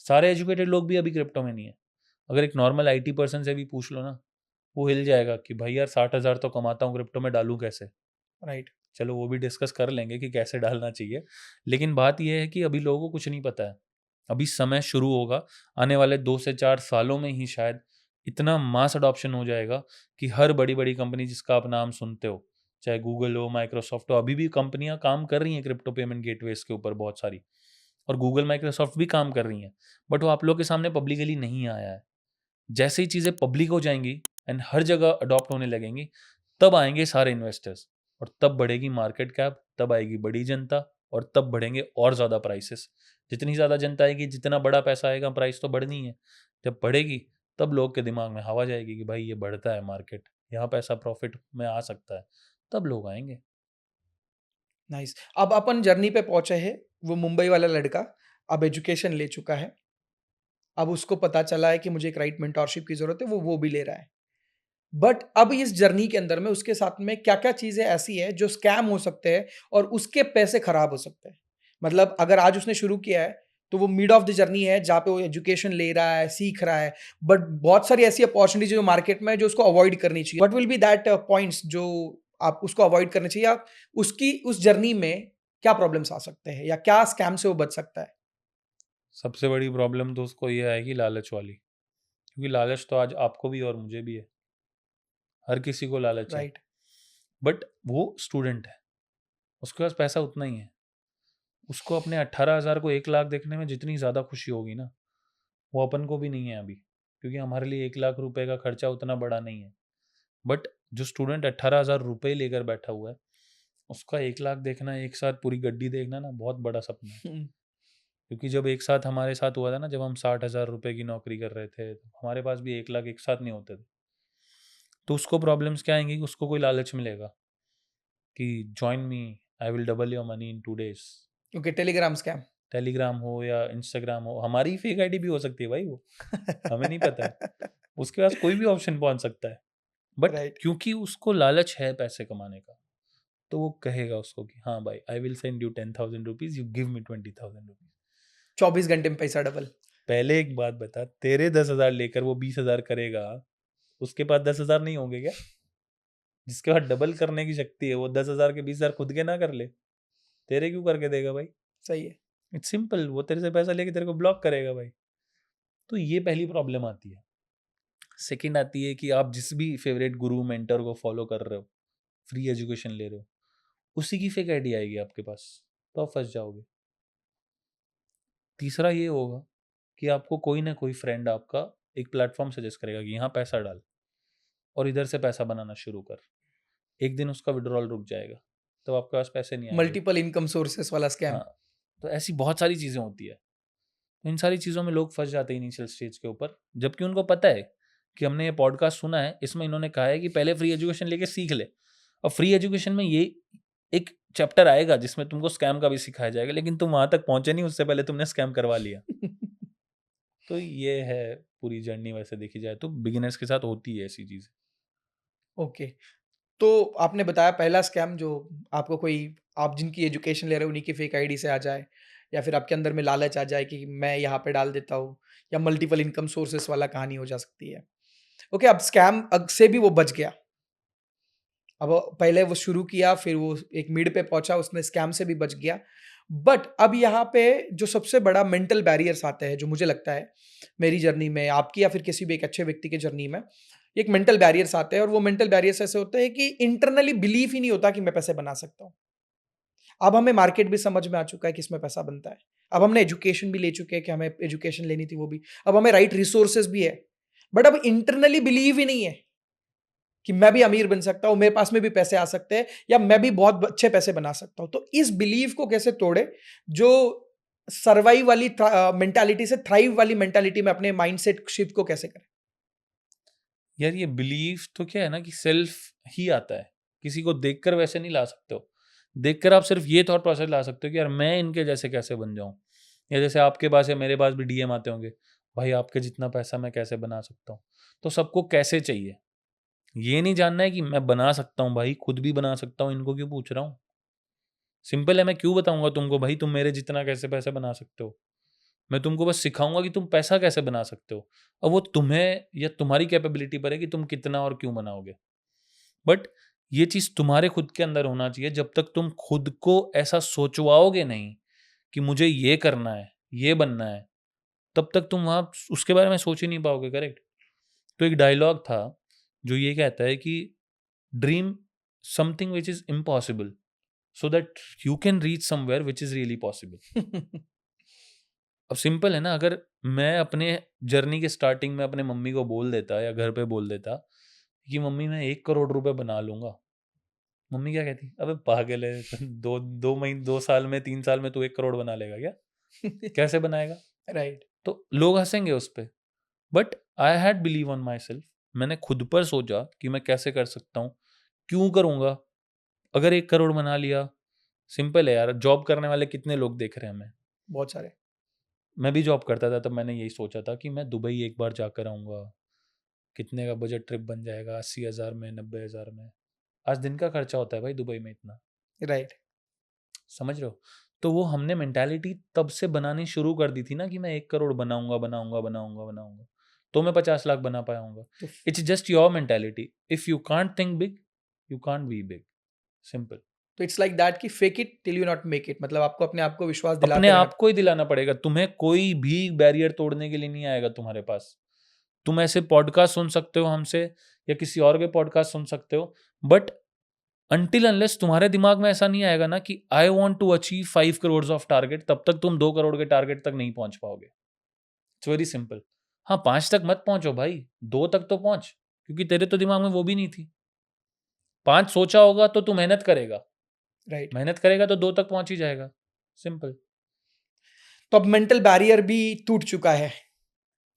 सारे एजुकेटेड लोग भी अभी क्रिप्टो में नहीं है। अगर एक नॉर्मल IT पर्सन से भी पूछ लो ना, वो हिल जाएगा कि भाई यार 60,000 तो कमाता हूँ क्रिप्टो में, डालूं कैसे? राइट। चलो वो भी डिस्कस कर लेंगे कि कैसे डालना चाहिए, लेकिन बात यह है कि अभी लोगों को कुछ नहीं पता है। अभी समय शुरू होगा, आने वाले 2 से 4 सालों में ही शायद इतना मास अडॉप्शन हो जाएगा कि हर बड़ी बड़ी कंपनी जिसका आप नाम सुनते हो, चाहे गूगल हो, माइक्रोसॉफ्ट हो, अभी भी कंपनियां काम कर रही हैं क्रिप्टो पेमेंट गेटवेज के ऊपर बहुत सारी, और गूगल माइक्रोसॉफ्ट भी काम कर रही हैं, बट वो आप लोग के सामने पब्लिकली नहीं आया है। जैसे ही चीज़ें पब्लिक हो जाएंगी एंड हर जगह अडॉप्ट होने लगेंगी, तब आएंगे सारे इन्वेस्टर्स, और तब बढ़ेगी मार्केट कैप, तब आएगी बड़ी जनता, और तब बढ़ेंगे और ज़्यादा प्राइसेस। जितनी ज़्यादा जनता आएगी, जितना बड़ा पैसा आएगा, प्राइस तो बढ़नी है। जब बढ़ेगी तब लोग के दिमाग में हवा जाएगी कि भाई ये बढ़ता है मार्केट, यहाँ पैसा प्रॉफिट में आ सकता है, तब लोग आएंगे। नाइस। अब अपन जर्नी पे पहुंचे हैं। वो मुंबई वाला लड़का अब एजुकेशन ले चुका है। अब उसको पता चला है कि मुझे एक राइट मेंटोरशिप की जरूरत है, वो भी ले रहा है। बट अब इस जर्नी के अंदर में उसके साथ में क्या-क्या चीज़ें ऐसी हैं जो स्कैम हो सकते हैं और उसके पैसे खराब हो सकते हैं? मतलब अगर आज उसने शुरू किया है, तो वो मिड ऑफ द जर्नी है जहाँ पे वो एजुकेशन ले रहा है, सीख रहा है, बट बहुत सारी ऐसी अपॉर्च्युनिटीज़ जो मार्केट में है जो उसको अवॉइड करनी चाहिए। What will be that points जो आप उसको अवॉइड करने चाहिए, या उसकी उस जर्नी में क्या प्रॉब्लम्स आ सकते हैं या क्या स्कैम से वो बच सकता है? सबसे बड़ी प्रॉब्लम तो उसको ये आएगी लालच वाली, क्योंकि लालच तो आज आपको भी और मुझे भी है, हर किसी को लालच है। राइट। बट वो स्टूडेंट है, उसके पास पैसा उतना ही है, उसको अपने 18,000 को 1 लाख देखने में जितनी ज़्यादा खुशी होगी ना, वो अपन को भी नहीं है अभी, क्योंकि हमारे लिए 1 लाख रुपए का खर्चा उतना बड़ा नहीं है। बट जो स्टूडेंट 18,000 रुपये लेकर बैठा हुआ है, उसका 1 लाख देखना, एक साथ पूरी गड्डी देखना ना, बहुत बड़ा सपना है। हुँ, क्योंकि जब एक साथ हमारे साथ हुआ था ना, जब हम 60,000 रुपये की नौकरी कर रहे थे, तो हमारे पास भी 1 लाख एक साथ नहीं होते थे। तो उसको प्रॉब्लम्स क्या आएंगी कि उसको कोई लालच मिलेगा कि join me, I will double your money in 2 days। Okay, Telegram scam. Telegram हो या इंस्टाग्राम हो, हमारी फेक आईडी भी हो सकती है भाई वो, हमें नहीं पता है। उसके पास कोई भी ऑप्शन पहुंच सकता है, बट राइट। क्योंकि उसको लालच है पैसे कमाने का, तो वो कहेगा उसको कि हाँ भाई, I will send you 10,000 rupees, you give me 20,000 rupees. 24 घंटे में पैसा डबल। पहले एक बात बता, तेरे 10,000 लेकर वो 20,000 करेगा, उसके पास 10,000 नहीं होंगे क्या? जिसके पास डबल करने की शक्ति है, वो 10,000 के 20,000 खुद के ना कर ले, तेरे क्यों करके देगा भाई? सही है। इट्स सिंपल, वो तेरे से पैसा लेके तेरे को ब्लॉक करेगा भाई। तो ये पहली प्रॉब्लम आती है। सेकंड आती है कि आप जिस भी फेवरेट गुरु मेंटर को फॉलो कर रहे हो, फ्री एजुकेशन ले रहे हो, उसी की फेक आईडी आएगी आपके पास, तो आप फंस जाओगे। तीसरा ये होगा कि आपको कोई ना कोई फ्रेंड आपका एक प्लेटफॉर्म सजेस्ट करेगा कि यहाँ पैसा डाल और इधर से पैसा बनाना शुरू कर। एक दिन उसका विड्रॉल रुक जाएगा, तो आपके पास पैसे नहीं आएंगे। मल्टीपल इनकम सोर्सेस वाला स्कैम। हाँ, तो ऐसी बहुत सारी चीज़ें होती है। इन सारी चीज़ों में लोग फंस जाते हैं इनिशियल स्टेज के ऊपर, जबकि उनको पता है कि हमने ये पॉडकास्ट सुना है, इसमें इन्होंने कहा है कि पहले फ्री एजुकेशन लेके सीख ले, और फ्री एजुकेशन में ये एक चैप्टर आएगा जिसमें तुमको स्कैम का भी सिखाया जाएगा, लेकिन तुम वहां तक पहुंचे नहीं, उससे पहले तुमने स्कैम करवा लिया। तो ये है पूरी जर्नी, वैसे देखी जाए तो बिगिनर्स के साथ होती है ऐसी चीज़। ओके। तो आपने बताया पहला स्कैम जो आपको कोई, आप जिनकी एजुकेशन ले रहे हो उन्हीं की फेक आईडी से आ जाए, या फिर आपके अंदर में लालच आ जाए कि मैं यहाँ पे डाल देता हूँ, या मल्टीपल इनकम सोर्सेस वाला कहानी हो जा सकती है। ओके, अब स्कैम से भी वो बच गया। अब पहले वो शुरू किया, फिर वो एक मिड पे पहुंचा, उसने स्कैम से भी बच गया। बट अब यहाँ पे जो सबसे बड़ा मेंटल बैरियर्स आते हैं, जो मुझे लगता है मेरी जर्नी में, आपकी या फिर किसी भी एक अच्छे व्यक्ति की जर्नी में, एक मेंटल बैरियर्स आते हैं, और वो मेंटल बैरियर्स ऐसे होते हैं कि इंटरनली बिलीव ही नहीं होता कि मैं पैसे बना सकता हूँ। अब हमें मार्केट भी समझ में आ चुका है कि इसमें पैसा बनता है। अब हमने एजुकेशन भी ले चुके हैं कि हमें एजुकेशन लेनी थी, वो भी। अब हमें राइट रिसोर्सेज भी है। बट अब इंटरनली बिलीव ही नहीं है कि मैं भी अमीर बन सकता हूँ, मेरे पास में भी पैसे आ सकते हैं, या मैं भी बहुत अच्छे पैसे बना सकता हूँ। तो इस बिलीव को कैसे तोड़े, जो सर्वाइव वाली मेंटालिटी से थ्राइव वाली मेंटालिटी में अपने माइंडसेट शिफ्ट को कैसे करें? यार ये बिलीव तो क्या है ना कि सेल्फ ही आता है, किसी को देखकर वैसे नहीं ला सकते हो। देखकर आप सिर्फ ये थॉट प्रोसेस ला सकते हो कि यार मैं इनके जैसे कैसे बन जाऊं, या जैसे आपके पास या मेरे पास भी डीएम आते होंगे, भाई आपके जितना पैसा मैं कैसे बना सकता हूँ। तो सबको कैसे चाहिए, ये नहीं जानना है कि मैं बना सकता हूँ, भाई खुद भी बना सकता हूँ, इनको क्यों पूछ रहा हूँ। सिंपल है, मैं क्यों बताऊंगा तुमको भाई तुम मेरे जितना कैसे पैसे बना सकते हो। मैं तुमको बस सिखाऊंगा कि तुम पैसा कैसे बना सकते हो। अब वो तुम्हें या तुम्हारी कैपेबिलिटी पर है कि तुम कितना और क्यों बनाओगे। बट ये चीज तुम्हारे खुद के अंदर होना चाहिए। जब तक तुम खुद को ऐसा सोचवाओगे नहीं कि मुझे ये करना है, ये बनना है, तब तक तुम वहां उसके बारे में सोच ही नहीं पाओगे। करेक्ट। तो एक डायलॉग था जो ये कहता है कि dream something which is impossible so that you can reach somewhere which is really possible. अब सिंपल है ना, अगर मैं अपने जर्नी के स्टार्टिंग में अपने मम्मी को बोल देता या घर पे बोल देता कि मम्मी मैं 1 करोड़ रुपए बना लूंगा, मम्मी क्या कहती, अबे पागल है, दो महीने 2 साल में 3 साल में तू 1 करोड़ बना लेगा क्या? कैसे बनाएगा? राइट। तो लोग हंसेंगे उस पे। But I had believe on my self. मैंने खुद पर सोचा कि मैं कैसे कर सकता हूँ, क्यों करूंगा। अगर 1 करोड़ बना लिया, सिंपल है यार, जॉब करने वाले कितने लोग देख रहे हैं हमें। बहुत सारे। मैं भी जॉब करता था, तब मैंने यही सोचा था कि मैं दुबई एक बार जाकर आऊंगा, कितने का बजट ट्रिप बन जाएगा, 80,000 में, 90,000 में। आज दिन का खर्चा होता है भाई दुबई में इतना। राइट। समझ रहे हो? तो वो हमने मेंटालिटी तब से बनानी शुरू कर दी थी ना कि मैं 1 करोड़ बनाऊंगा बनाऊंगा बनाऊंगा बनाऊंगा, तो मैं 50 लाख बना पाऊंगा। तो it's just your mentality. If you can't think big, you can't be big. Simple. It's like that कि fake it till you not make it, मतलब आपको अपने आप को विश्वास अपने दिलाते रहना। आप को ही दिलाना पड़ेगा। तुम्हें कोई भी बैरियर तोड़ने के लिए नहीं आएगा तुम्हारे पास। तुम ऐसे पॉडकास्ट सुन सकते हो हमसे या किसी और के पॉडकास्ट सुन सकते हो, बट अनटिल अनलेस तुम्हारे दिमाग में ऐसा नहीं आएगा ना कि I want to achieve 5 crore of target, तब तक तुम 2 करोड़ के टारगेट तक नहीं पहुंच पाओगे। It's very simple. हाँ, 5 तक मत पहुंचो भाई, 2 तक तो पहुंच, क्योंकि तेरे तो दिमाग में वो भी नहीं थी। 5 सोचा होगा तो तू मेहनत करेगा, राइट। मेहनत करेगा तो 2 तक पहुंच ही जाएगा। सिंपल। तो अब मेंटल बैरियर भी टूट चुका है।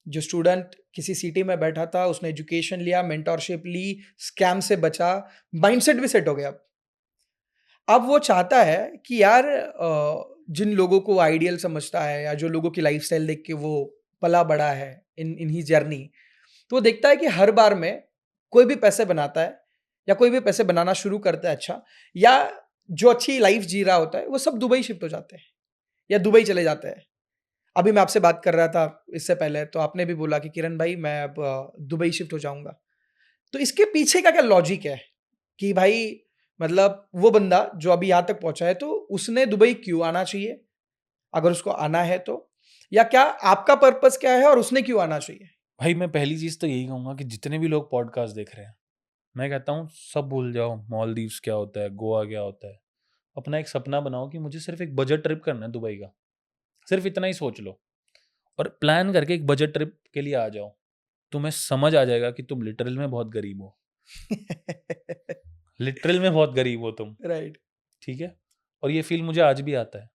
जो स्टूडेंट किसी सिटी में बैठा था, उसने एजुकेशन लिया, मेंटोरशिप ली, स्कैम से बचा, माइंडसेट भी सेट हो गया। अब वो चाहता है कि यार जिन लोगों को आइडियल समझता है या जो लोगों की लाइफस्टाइल देख के वो पला बड़ा है इन ही जर्नी, तो वो देखता है कि हर बार में कोई भी पैसे बनाता है या कोई भी पैसे बनाना शुरू करता है अच्छा, या जो अच्छी लाइफ जी रहा होता है वो सब दुबई शिफ्ट हो जाते हैं या दुबई चले जाते हैं। अभी मैं आपसे बात कर रहा था इससे पहले, तो आपने भी बोला कि किरण भाई मैं अब दुबई शिफ्ट हो जाऊंगा। तो इसके पीछे का क्या लॉजिक है कि भाई, मतलब वो बंदा जो अभी यहाँ तक पहुंचा है तो उसने दुबई क्यों आना चाहिए, अगर उसको आना है तो, या क्या आपका पर्पस क्या है और उसने क्यों आना चाहिए? भाई मैं पहली चीज तो यही कहूंगा कि जितने भी लोग पॉडकास्ट देख रहे हैं, मैं कहता हूँ सब भूल जाओ, मॉलदीव्स क्या होता है, गोवा क्या होता है। अपना एक सपना बनाओ कि मुझे सिर्फ एक बजट ट्रिप करना है दुबई का। सिर्फ इतना ही सोच लो और प्लान करके एक बजट ट्रिप के लिए आ जाओ। तुम्हें समझ आ जाएगा कि तुम लिटरल में बहुत गरीब हो। लिटरल में बहुत गरीब हो तुम। राइट। ठीक है। और ये फील मुझे आज भी आता है।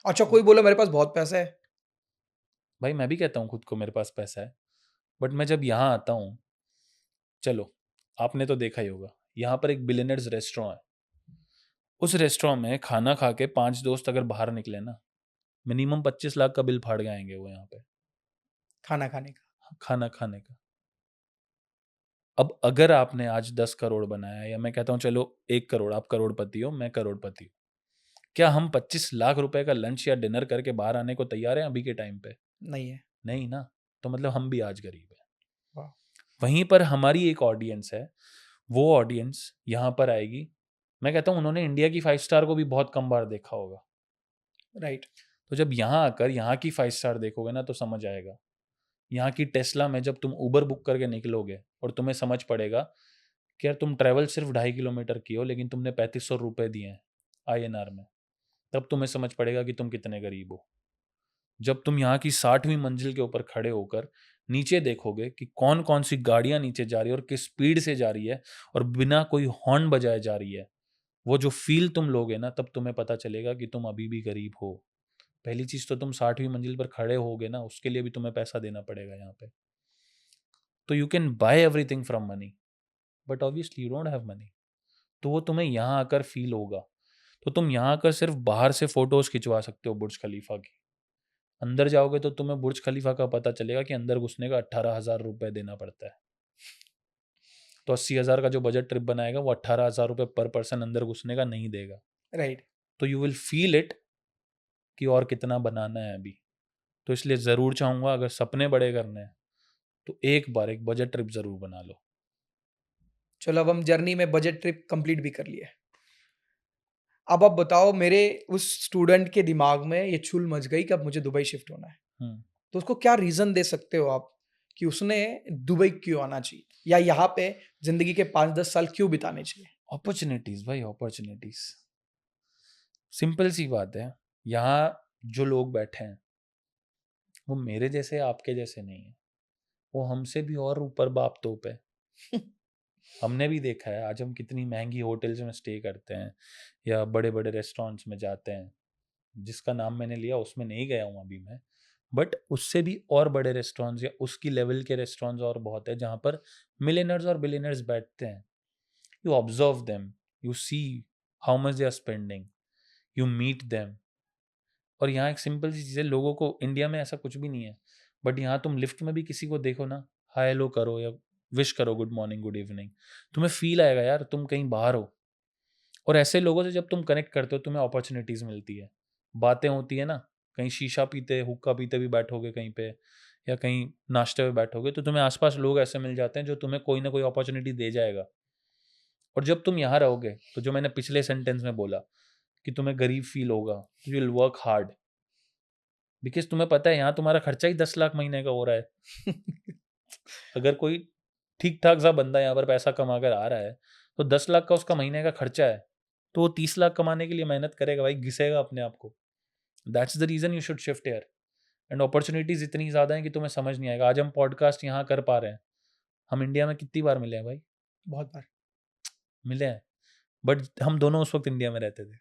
अच्छा, कोई बोला मेरे पास बहुत पैसा है। भाई मैं भी कहता हूँ खुद को मेरे पास पैसा है, बट मैं जब यहाँ आता हूँ, चलो आपने तो देखा ही होगा, यहाँ पर एक बिलियनर्स रेस्टोरेंट है। उस रेस्टोरेंट में खाना खा के 5 दोस्त अगर बाहर निकले ना, मिनिमम 25 लाख का बिल फाड़ के आएंगे वो यहाँ पे खाना खाने का। खाना खाने का। अब अगर आपने आज 10 करोड़ बनाया, या मैं कहता हूँ चलो 1 करोड़, आप करोड़पति हो, मैं करोड़पति हूँ, क्या हम 25 लाख रुपए का लंच या डिनर करके बाहर आने को तैयार हैं अभी के टाइम पे? नहीं है। नहीं ना। तो मतलब हम भी आज गरीब हैं। वाह। वहीं पर हमारी एक ऑडियंस है, वो ऑडियंस यहाँ पर आएगी। मैं कहता हूँ उन्होंने इंडिया की 5 स्टार को भी बहुत कम बार देखा होगा। राइट। तो जब यहाँ आकर यहाँ की 5 स्टार देखोगे ना, तो समझ आएगा। यहाँ की टेस्ला में जब तुम उबर बुक करके निकलोगे और तुम्हें समझ पड़ेगा कि यार तुम ट्रैवल सिर्फ 2.5 किलोमीटर की हो, लेकिन तुमने 3500 रुपए दिए हैं INR में, तब तुम्हें समझ पड़ेगा कि तुम कितने गरीब हो। जब तुम यहाँ की 60वीं मंजिल के ऊपर खड़े होकर नीचे देखोगे कि कौन कौन सी गाड़ियां नीचे जा रही है और किस स्पीड से जा रही है और बिना कोई हॉर्न बजाए जा रही है, वो जो फील तुम लोगे ना, तब तुम्हें पता चलेगा कि तुम अभी भी गरीब हो। पहली चीज तो तुम 60वीं मंजिल पर खड़े होगे ना, उसके लिए भी तुम्हें पैसा देना पड़ेगा यहाँ पे। तो you can buy everything from money, but obviously you don't have money. तो वो तुम्हें यहाँ आकर फील होगा। तो तुम यहाँ आकर सिर्फ बाहर से फोटोज खिंचवा सकते हो बुर्ज खलीफा की। अंदर जाओगे तो तुम्हें बुर्ज खलीफा का पता चलेगा कि अंदर घुसने का 18,000 रुपए देना पड़ता है। तो 80,000 का जो बजट ट्रिप बनाएगा, वो 18,000 रुपए पर पर्सन अंदर घुसने का नहीं देगा। राइट। तो यू विल फील इट कि और कितना बनाना है अभी। तो इसलिए ज़रूर चाहूँगा अगर सपने बड़े करने हैं तो एक बार एक बजट ट्रिप ज़रूर बना लो। चलो अब हम जर्नी में बजट ट्रिप कंप्लीट भी कर लिए। अब आप बताओ मेरे उस स्टूडेंट के दिमाग में ये चुल मच गई कि अब मुझे दुबई शिफ्ट होना है। हुँ। तो उसको क्या रीज़न दे सकते हो आप कि उसने दुबई क्यों आना चाहिए? या यहाँ पे ज़िंदगी के 5-10 साल क्यों बिताने चाहिए? अपॉर्च्युनिटीज़ भाई, अपॉर्च्युनिटीज़। सिंपल सी बात है, यहाँ जो लोग बैठे हैं, वो मेरे जैसे आपके जैसे नहीं हैं। वो हमसे भी और ऊपर बाप-तोप है। हमने भी देखा है आज हम कितनी महँगी होटल्स में स्टे करते हैं या बड़े-बड़े रेस्टोरेंट्स में जाते हैं। जिसका नाम मैंने लिया उसमें नहीं गया हूँ अभी मैं। बट उससे भी और बड़े रेस्टोरेंट्स या उसकी लेवल के रेस्टोरेंट्स और बहुत है जहाँ पर मिलियनेयर्स और बिलियनेयर्स बैठते हैं। You observe them, you see how much they are spending, you meet them. और यहाँ एक सिंपल सी चीज़ है, लोगों को इंडिया में ऐसा कुछ भी नहीं है, बट यहाँ तुम लिफ्ट में भी किसी को देखो ना, हाय हेलो करो या विश करो गुड मॉर्निंग गुड इवनिंग, तुम्हें फील आएगा यार तुम कहीं बाहर हो। और ऐसे लोगों से जब तुम कनेक्ट करते हो तुम्हें अपॉर्चुनिटीज़ मिलती है, बातें होती है ना, कहीं शीशा पीते हुक्का पीते भी बैठोगे कहीं पे या कहीं नाश्ते में बैठोगे तो तुम्हें आसपास लोग ऐसे मिल जाते हैं जो तुम्हें कोई ना कोई अपॉर्चुनिटी दे जाएगा। और जब तुम यहाँ रहोगे तो जो मैंने पिछले सेंटेंस में बोला कि तुम्हें गरीब फील होगा, you will work hard, because तुम्हें पता है यहाँ तुम्हारा खर्चा ही 10 लाख महीने का हो रहा है। अगर कोई ठीक-ठाक सा बंदा यहाँ पर पैसा कमा कर आ रहा है, तो 10 लाख का उसका महीने का खर्चा है, तो वो 30 लाख कमाने के लिए मेहनत करेगा भाई, घिसेगा अपने आप को। That's the reason you should shift here. And opportunities इतनी ज़्यादा हैं कि तुम्हें समझ नहीं आएगा। आज हम पॉडकास्ट यहाँ कर पा रहे हैं, हम इंडिया में कितनी बार मिले हैं भाई? बहुत बार। मिले हैं, बट हम दोनों उस वक़्त इंडिया में रहते थे,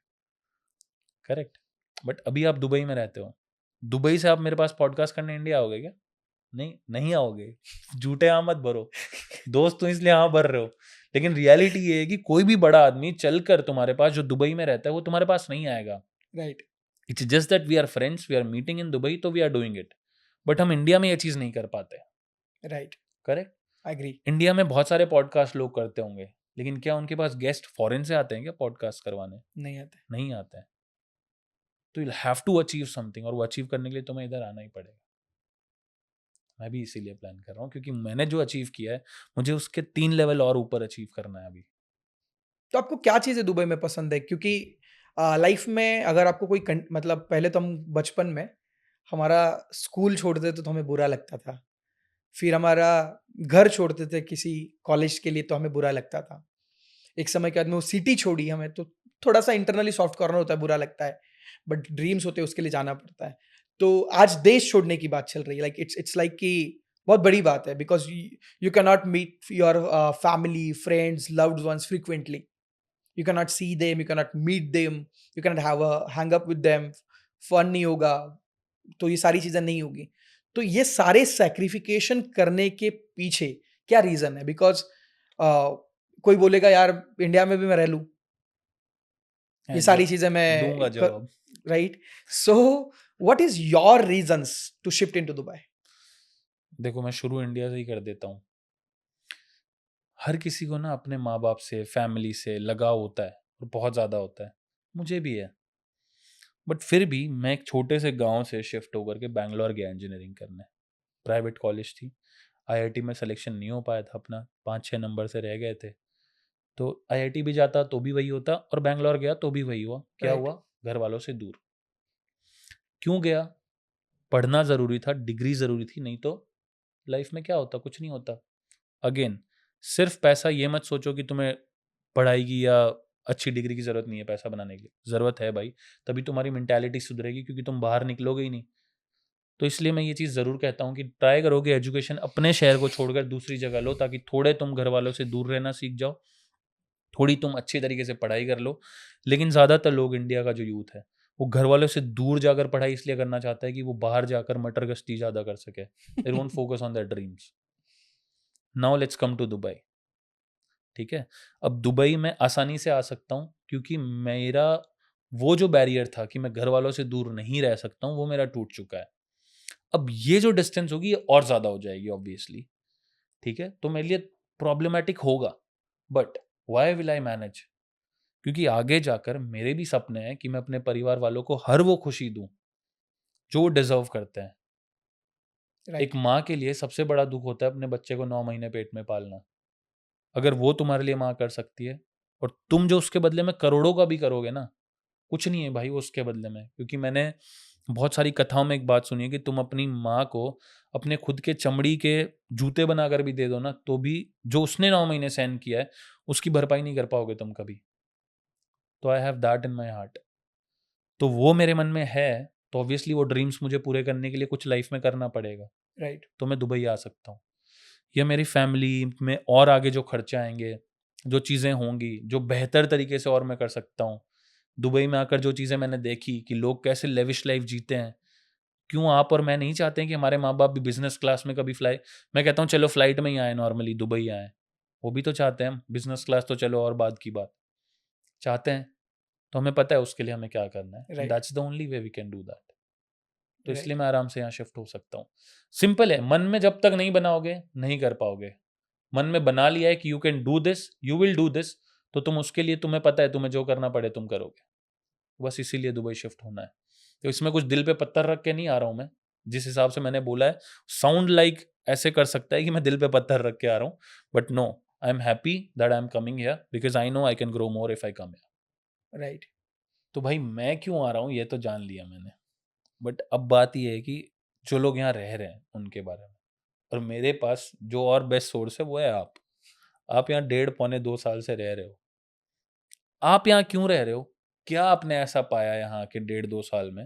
करेक्ट? बट अभी आप दुबई में रहते हो। दुबई से आप मेरे पास पॉडकास्ट करने इंडिया आओगे क्या? नहीं, नहीं आओगे। झूठे यहाँ मत भरो। दोस्त तो इसलिए यहाँ भर रहे हो। लेकिन रियलिटी ये है कि कोई भी बड़ा आदमी चलकर तुम्हारे पास जो दुबई में रहता है, वो तुम्हारे पास नहीं आएगा। Right, it's just that we are friends, we are meeting in Dubai तो we are doing it. But हम इंडिया में ये चीज़ नहीं कर पाते, राइट, करेक्ट? एग्री। इंडिया में बहुत सारे पॉडकास्ट लोग करते होंगे, लेकिन क्या उनके पास गेस्ट फॉरेन से आते हैं क्या पॉडकास्ट करवाने? नहीं आता है। नहीं आते हैं। तो you have to achieve something और वो अचीव करने के लिए तुम्हें इधर आना ही पड़ेगा। मैं भी इसीलिए प्लान कर रहा हूँ क्योंकि मैंने जो अचीव किया है, मुझे उसके 3 लेवल और ऊपर अचीव करना है अभी। तो आपको क्या चीज़ें दुबई में पसंद है? क्योंकि लाइफ में अगर आपको कोई मतलब पहले तो हम बचपन में हमारा स्कूल छोड़ते थे तो हमें बुरा लगता था। फिर हमारा घर छोड़ते थे किसी कॉलेज के लिए तो हमें बुरा लगता था। एक समय के बाद में वो सिटी छोड़ी हमें तो थोड़ा-सा इंटरनली सॉफ्ट कॉर्नर होता है, बुरा लगता है। बट ड्रीम्स होते हैं उसके लिए जाना पड़ता है। तो आज देश छोड़ने की बात चल रही है। लाइक इट्स लाइक कि बहुत बड़ी बात है because you can not meet your family, friends, loved ones frequently. You cannot see them, you cannot meet them, you cannot have a hang up with them, fun नहीं होगा, तो ये सारी चीज़ें नहीं होगी। तो ये सारे सैक्रिफिकेशन करने के पीछे क्या रीज़न है? बिकॉज़ कोई बोलेगा यार इंडिया में भी मैं रह लूँ, ये हैं, सारी चीज़ें मैं दूँगा क जवाब। Right? So what is your reasons to shift into Dubai? देखो मैं शुरू इंडिया से ही कर देता हूँ। हर किसी को ना अपने माँ-बाप से, फैमिली से लगाव होता है और बहुत ज़्यादा होता है। मुझे भी है। बट फिर भी मैं एक छोटे से गाँव से शिफ्ट होकर के बैंगलोर गया इंजीनियरिंग करने। प्राइवेट कॉलेज थी। आईआईटी में सिलेक्शन नहीं हो पाया था अपना, 5-6 नंबर से रह गए थे। तो आईआईटी भी जाता तो भी वही होता और बैंगलोर गया तो भी वही हुआ। क्या राइट, हुआ? घर वालों से दूर। क्यों गया? पढ़ना ज़रूरी था, डिग्री ज़रूरी थी, नहीं तो लाइफ में क्या होता? कुछ नहीं होता। अगेन सिर्फ पैसा ये मत सोचो कि तुम्हें पढ़ाई की या अच्छी डिग्री की ज़रूरत नहीं है पैसा बनाने के लिए। ज़रूरत है भाई, तभी तुम्हारी मेंटालिटी सुधरेगी क्योंकि तुम बाहर निकलोगे ही नहीं। तो इसलिए मैं ये चीज़ ज़रूर कहता हूँ कि ट्राई करो कि एजुकेशन अपने शहर को छोड़कर दूसरी जगह लो ताकि थोड़े तुम घर वालों से दूर रहना सीख जाओ। थोड़ी तुम अच्छी तरीके से पढ़ाई कर लो। लेकिन ज़्यादातर लोग इंडिया का जो यूथ है, वो घर वालों से दूर जाकर पढ़ाई इसलिए करना चाहता है कि वो बाहर जाकर मटर गश्ती ज़्यादा कर सके। They won't focus on their dreams. Now let's come to Dubai. ठीक है? अब दुबई में आसानी से आ सकता हूँ क्योंकि मेरा वो जो बैरियर था कि मैं घर वालों से दूर नहीं रह सकता हूँ, वो मेरा टूट चुका है। अब ये जो डिस्टेंस होगी ये और ज़्यादा हो जाएगी ऑब्वियसली, ठीक है? तो मेरे लिए प्रॉब्लमैटिक होगा, but why will I manage? क्योंकि आगे जाकर मेरे भी सपने हैं कि मैं अपने परिवार वालों को हर वो खुशी दूँ, जो वो डिज़र्व करते हैं। एक राइट, माँ के लिए सबसे बड़ा दुख होता है अपने बच्चे को 9 महीने पेट में पालना। अगर वो तुम्हारे लिए माँ कर सकती है और तुम जो उसके बदले में करोड़ों का भी करोगे ना, कुछ नहीं है भाई वो उसके बदले में। क्योंकि मैंने बहुत सारी कथाओं में एक बात सुनी है कि तुम अपनी माँ को अपने खुद के चमड़ी के जूते बनाकर भी दे दो ना, तो भी जो उसने 9 महीने सहन किया है, उसकी भरपाई नहीं कर पाओगे तुम कभी। तो I have that in my heart. तो वो मेरे मन में है, तो ऑब्वियसली वो ड्रीम्स मुझे पूरे करने के लिए कुछ लाइफ में करना पड़ेगा। राइट, तो मैं दुबई आ सकता हूँ। या मेरी फैमिली में और आगे जो खर्चे आएँगे, जो चीज़ें होंगी, जो बेहतर तरीके से और मैं कर सकता हूँ। दुबई में आकर जो चीज़ें मैंने देखी कि लोग कैसे लेविश लाइफ़ जीते हैं, क्यों आप और मैं नहीं चाहते हैं कि हमारे माँ-बाप भी बिज़नेस क्लास में कभी फ्लाई मैं कहता हूँ चलो फ्लाइट में ही आएँ नॉर्मली, दुबई आएँ। वो भी तो चाहते हैं हम, बिज़नेस क्लास तो चलो और बाद की बात। चाहते हैं, तो हमें पता है उसके लिए हमें क्या करना है and right, that's the only way we can do that. तो इसलिए राइट, मैं आराम से यहाँ शिफ्ट हो सकता हूँ। सिंपल है, मन में जब तक नहीं बनाओगे, नहीं कर पाओगे। मन में बना लिया है कि you can do this, you will do this, तो तुम उसके लिए तुम्हें पता है तुम्हें जो करना पड़े तुम करोगे। बस इसीलिए दुबई शिफ्ट होना है। तो इसमें कुछ दिल पे पत्थर रख के नहीं आ रहा हूँ मैं। जिस हिसाब से मैंने बोला है, साउंड लाइक ऐसे कर सकता है कि मैं दिल पे पत्थर रख के आ रहा हूँ, but no, I am happy that I am coming here because I know I can grow more if I come here. Right, तो भाई मैं क्यों आ रहा हूँ ये तो जान लिया मैंने। बट अब बात ये है कि जो लोग यहाँ रह रहे हैं उनके बारे में, और मेरे पास जो और बेस्ट सोर्स है वो है आप। आप यहाँ डेढ़ पौने 2 साल से रह रहे हो। आप यहाँ क्यों रह रहे हो? क्या आपने ऐसा पाया यहाँ के डेढ़ 2 साल में?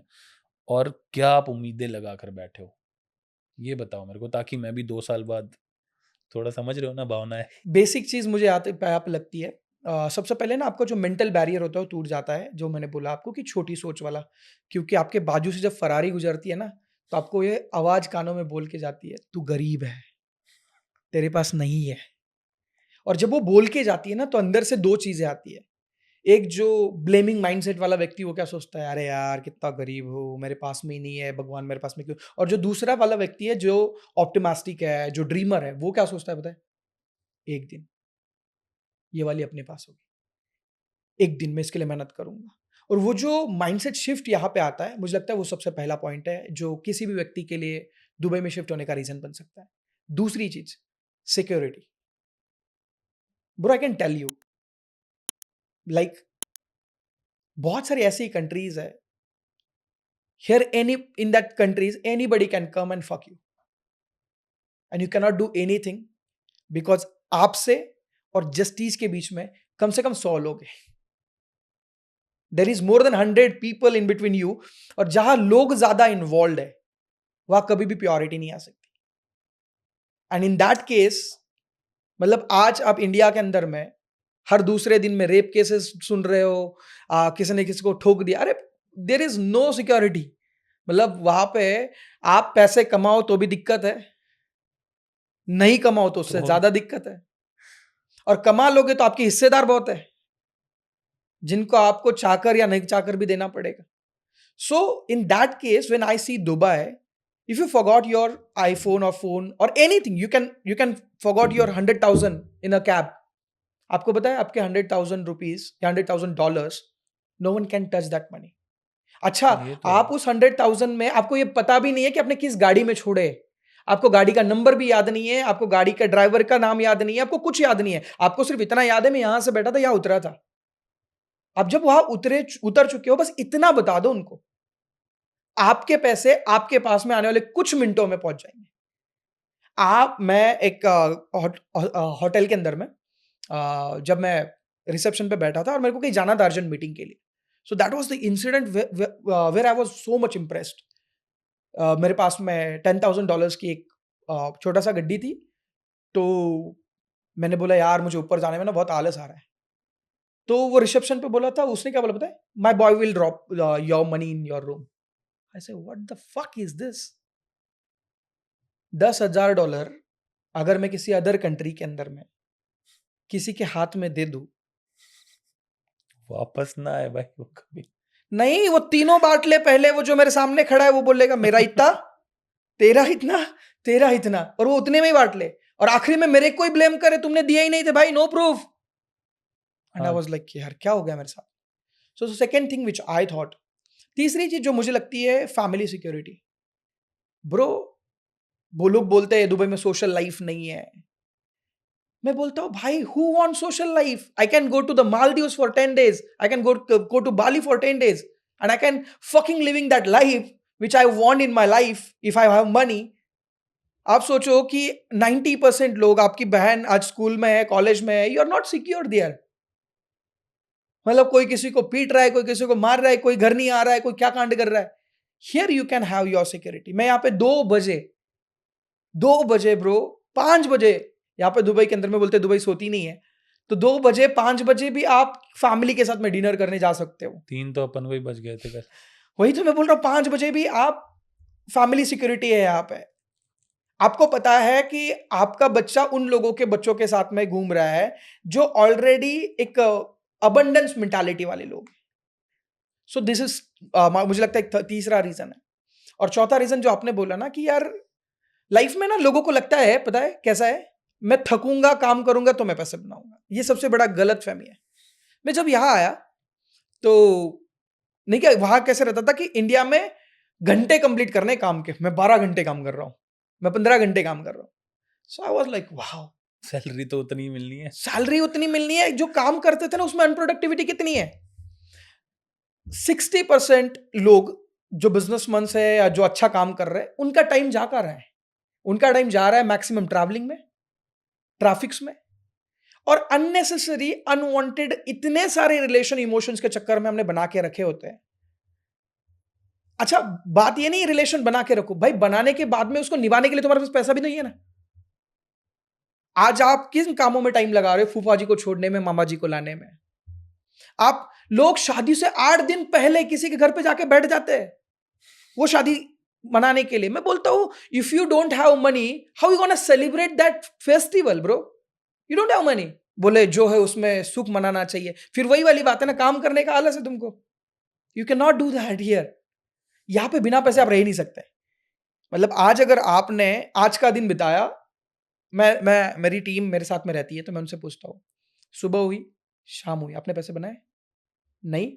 और क्या आप उम्मीदें लगाकर बैठे हो? ये बताओ मेरे को, ताकि मैं भी 2 साल बाद थोड़ा समझ रहे हो ना भावनाएँ? बेसिक चीज़ मुझे आते यहाँ पे लगती है। सबसे पहले ना आपका जो मेंटल बैरियर होता है वो टूट जाता है, जो मैंने बोला आपको कि छोटी सोच वाला। क्योंकि आपके बाजू से जब फरारी गुज़रती है ना, तो आपको ये आवाज़ कानों में बोल के जाती है, "तू गरीब है, तेरे पास नहीं है।" और जब वो बोल के जाती है ना, तो अंदर से 2 चीज़ें आती है। एक जो ब्लेमिंग माइंडसेट वाला व्यक्ति, वो क्या सोचता है, "अरे यार! कितना गरीब हूँ, मेरे पास में ही नहीं है, भगवान मेरे पास में क्यों?" और जो दूसरा वाला व्यक्ति है, जो ऑप्टिमिस्टिक है, जो ड्रीमर है, वो क्या सोचता है पता है? "एक दिन ये वाली अपने पास होगी। एक दिन मैं इसके लिए मेहनत करूँगा।" और वो जो माइंडसेट शिफ्ट यहाँ पे आता है, मुझे लगता है वो सबसे पहला पॉइंट है, जो किसी भी व्यक्ति के लिए दुबई में शिफ्ट होने का रीज़न बन सकता है। दूसरी चीज़, security. Bro I can tell you, like बहुत सारी ऐसी कंट्रीज़ है, here any in that countries anybody can come and fuck you and you can not do anything because आपसे और जस्टिस के बीच में कम से कम 100 लोग हैं। There is more than 100 people in between you, और जहाँ लोग ज़्यादा इन्वॉल्वड है, वहाँ कभी भी प्योरिटी नहीं आ सकती। एंड इन दैट केस, मतलब आज आप इंडिया के अंदर में हर दूसरे दिन में रेप केसेस सुन रहे हो, किसी ने किसी को ठोक दिया, अरे देयर इज नो सिक्योरिटी। मतलब वहां पे आप पैसे कमाओ तो भी दिक्कत है, नहीं कमाओ तो उससे तो ज्यादा दिक्कत है, और कमा लोगे तो आपके हिस्सेदार बहुत है, जिनको आपको चाकर या नहीं चाकर भी देना पड़ेगा। So in that case when I see Dubai, if you forgot your iPhone or phone or anything, you can forgot your 100,000 in a cab. आपको पता है आपके 100,000 रुपीज या $100,000, no one can touch that money. अच्छा, ये तो है। आप उस 100,000 में आपको ये पता भी नहीं है कि आपने किस गाड़ी में छोड़े, आपको गाड़ी का नंबर भी याद नहीं है, आपको गाड़ी का ड्राइवर का नाम याद नहीं है, आपको कुछ याद नहीं है, आपको सिर्फ इतना याद है मैं यहां से बैठा था, यहां उतरा था। आप जब वहां उतर चुके हो, बस इतना बता दो उनको, आपके पैसे आपके पास में आने वाले कुछ मिनटों में पहुंच जाएंगे। मैं एक होटल के अंदर में, जब मैं रिसेप्शन पे बैठा था और मेरे को कहीं जाना था अर्जेंट मीटिंग के लिए। So that was the incident where I was so much impressed. मेरे पास में $10,000 की एक छोटा-सा गड्डी थी, तो मैंने बोला यार मुझे ऊपर जाने में ना बहुत आलस आ रहा है। तो वो रिसेप्शन पे बोला था, उसने क्या बोला पता है? My boy will drop your money in your room. I said what the fuck is this? $10,000 अगर मैं किसी अदर कंट्री के अंदर में किसी के हाथ में दे दूँ, वापस ना आए भाई वो कभी। नहीं, वो तीनों बाँट ले, पहले वो जो मेरे सामने खड़ा है वो बोलेगा मेरा इतना, तेरा इतना, तेरा इतना, और वो उतने में ही बाँट ले, और आखिरी में मेरे को ही ब्लेम करे, तुमने दिए ही नहीं थे भाई, नो प्रूफ। एंड आई हाँ, वाज़ लाइक यार क्या हो गया मेरे साथ? So second thing which I thought, तीसरी चीज़ जो मुझे लगती है, फैमिली सिक्योरिटी। ब्रो वो लोग बोलते हैं दुबई में सोशल लाइफ नहीं है। मैं बोलता हूँ भाई who want social life? I can go to the Maldives for 10 days, I can go to Bali for 10 days and I can fucking living that life which I want in my life if I have money. आप सोचो कि 90% लोग, आपकी बहन आज school में है, college में है, you are not secure there. मतलब कोई किसी को पीट रहा है, कोई किसी को मार रहा है, कोई घर नहीं आ रहा है, कोई क्या कांड कर रहा है। Here you can have your security. मैं यहाँ पे 2 बजे ब्रो, 5 बजे, यहाँ पे दुबई के अंदर में बोलते दुबई सोती नहीं है, तो 2 बजे 5 बजे भी आप फैमिली के साथ में डिनर करने जा सकते हो। 3 तो अपन को ही बच गए थे घर। वही तो मैं बोल रहा हूँ, 5 बजे भी आप फैमिली सिक्योरिटी है यहाँ पे। आपको पता है कि आपका बच्चा उन लोगों के बच्चों के साथ में घूम रहा है जो ऑलरेडी एक अबंडेंस मेंटालिटी वाले लोग। सो दिस इज, मुझे लगता है एक तीसरा रीजन है। और चौथा रीजन जो आपने बोला ना कि यार लाइफ में ना लोगों को लगता है, पता है कैसा है, मैं थकूंगा काम करूंगा तो मैं पैसे बनाऊंगा। ये सबसे बड़ा गलत फहमी है। मैं जब यहां आया तो नहीं, क्या वहां कैसे रहता था कि इंडिया में घंटे कंप्लीट करने काम के, मैं 12 घंटे काम कर रहा हूं, मैं 15 घंटे काम कर रहा हूं। So I was like wow, salary तो उतनी ही मिलनी है। सैलरी उतनी मिलनी है, जो काम करते थे ना उसमें अनप्रोडक्टिविटी कितनी है। 60% लोग जो बिजनेसमैन है या जो अच्छा काम कर रहे हैं, उनका टाइम जा कर रहा है, उनका टाइम जा रहा है मैक्सिमम ट्रैवलिंग में, ट्रैफिक्स में, और अननेसेसरी अनवांटेड इतने सारे रिलेशन इमोशंस के चक्कर में हमने बना के रखे होते हैं। अच्छा बात ये नहीं रिलेशन बना के रखो भाई, बनाने के बाद में उसको निभाने के लिए तुम्हारे पास पैसा भी नहीं है ना। आज आप किन कामों में टाइम लगा रहे हो? फूफा जी को छोड़ने में, मामा जी को लाने में। आप लोग शादी से 8 दिन पहले किसी के घर पे जाके बैठ जाते हैं वो शादी मनाने के लिए। मैं बोलता हूं if you don't have money, how you gonna celebrate that festival bro? You don't have money, बोले जो है उसमें सुख मनाना चाहिए। फिर वही वाली बात है ना, काम करने का आलस है तुमको। You can not do that here. यहां पे बिना पैसे आप रह ही नहीं सकते। मतलब आज अगर आपने आज का दिन बिताया, मैं मेरी टीम मेरे साथ में रहती है तो मैं उनसे पूछता हूँ, सुबह हुई, शाम हुई, आपने पैसे बनाए? नहीं।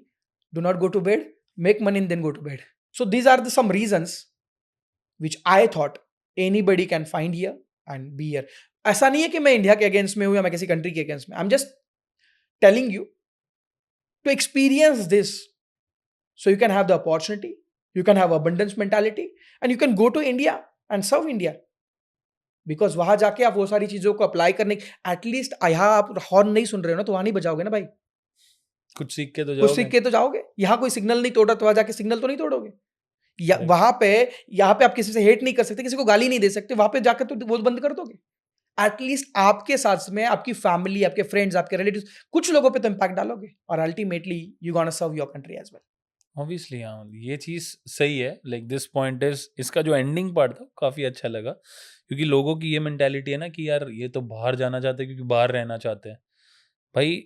Do not go to bed, make money and then go to bed. So these are the some reasons which I thought anybody can find here and be here. ऐसा नहीं है कि मैं इंडिया के अगेंस्ट में हूं या मैं किसी कंट्री के अगेंस्ट में। I am just telling you to experience this so you can have the opportunity, you can have abundance mentality and you can go to India and serve India, because वहां जाके आप वो सारी चीजों को apply करने, at least यहाँ आप हॉर्न नहीं सुन रहे हो ना तो वहां नहीं बजाओगे ना भाई, कुछ सीख के तो कुछ जाओगे। सीख के तो जाओगे। यहाँ कोई सिग्नल नहीं तोड़ा तो वहां जाके सिग्नल तो नहीं तोड़ोगे। Correct. वहां पे, यहाँ पे आप किसी से हेट नहीं कर सकते, किसी को गाली नहीं दे सकते, वहां पे जाकर तो वो बंद कर दोगे। एटलीस्ट आपके साथ में आपकी फैमिली, आपके फ्रेंड्स, आपके रिलेटिव्स, कुछ लोगों पे तो इंपैक्ट डालोगे और ultimately you gonna serve your country as well. Obviously हाँ, ये चीज़ सही है। लाइक दिस पॉइंट इज, इसका जो एंडिंग पार्ट था काफ़ी अच्छा लगा, क्योंकि लोगों की ये मेंटालिटी है ना कि यार ये तो बाहर जाना चाहते हैं क्योंकि बाहर रहना चाहते हैं। भाई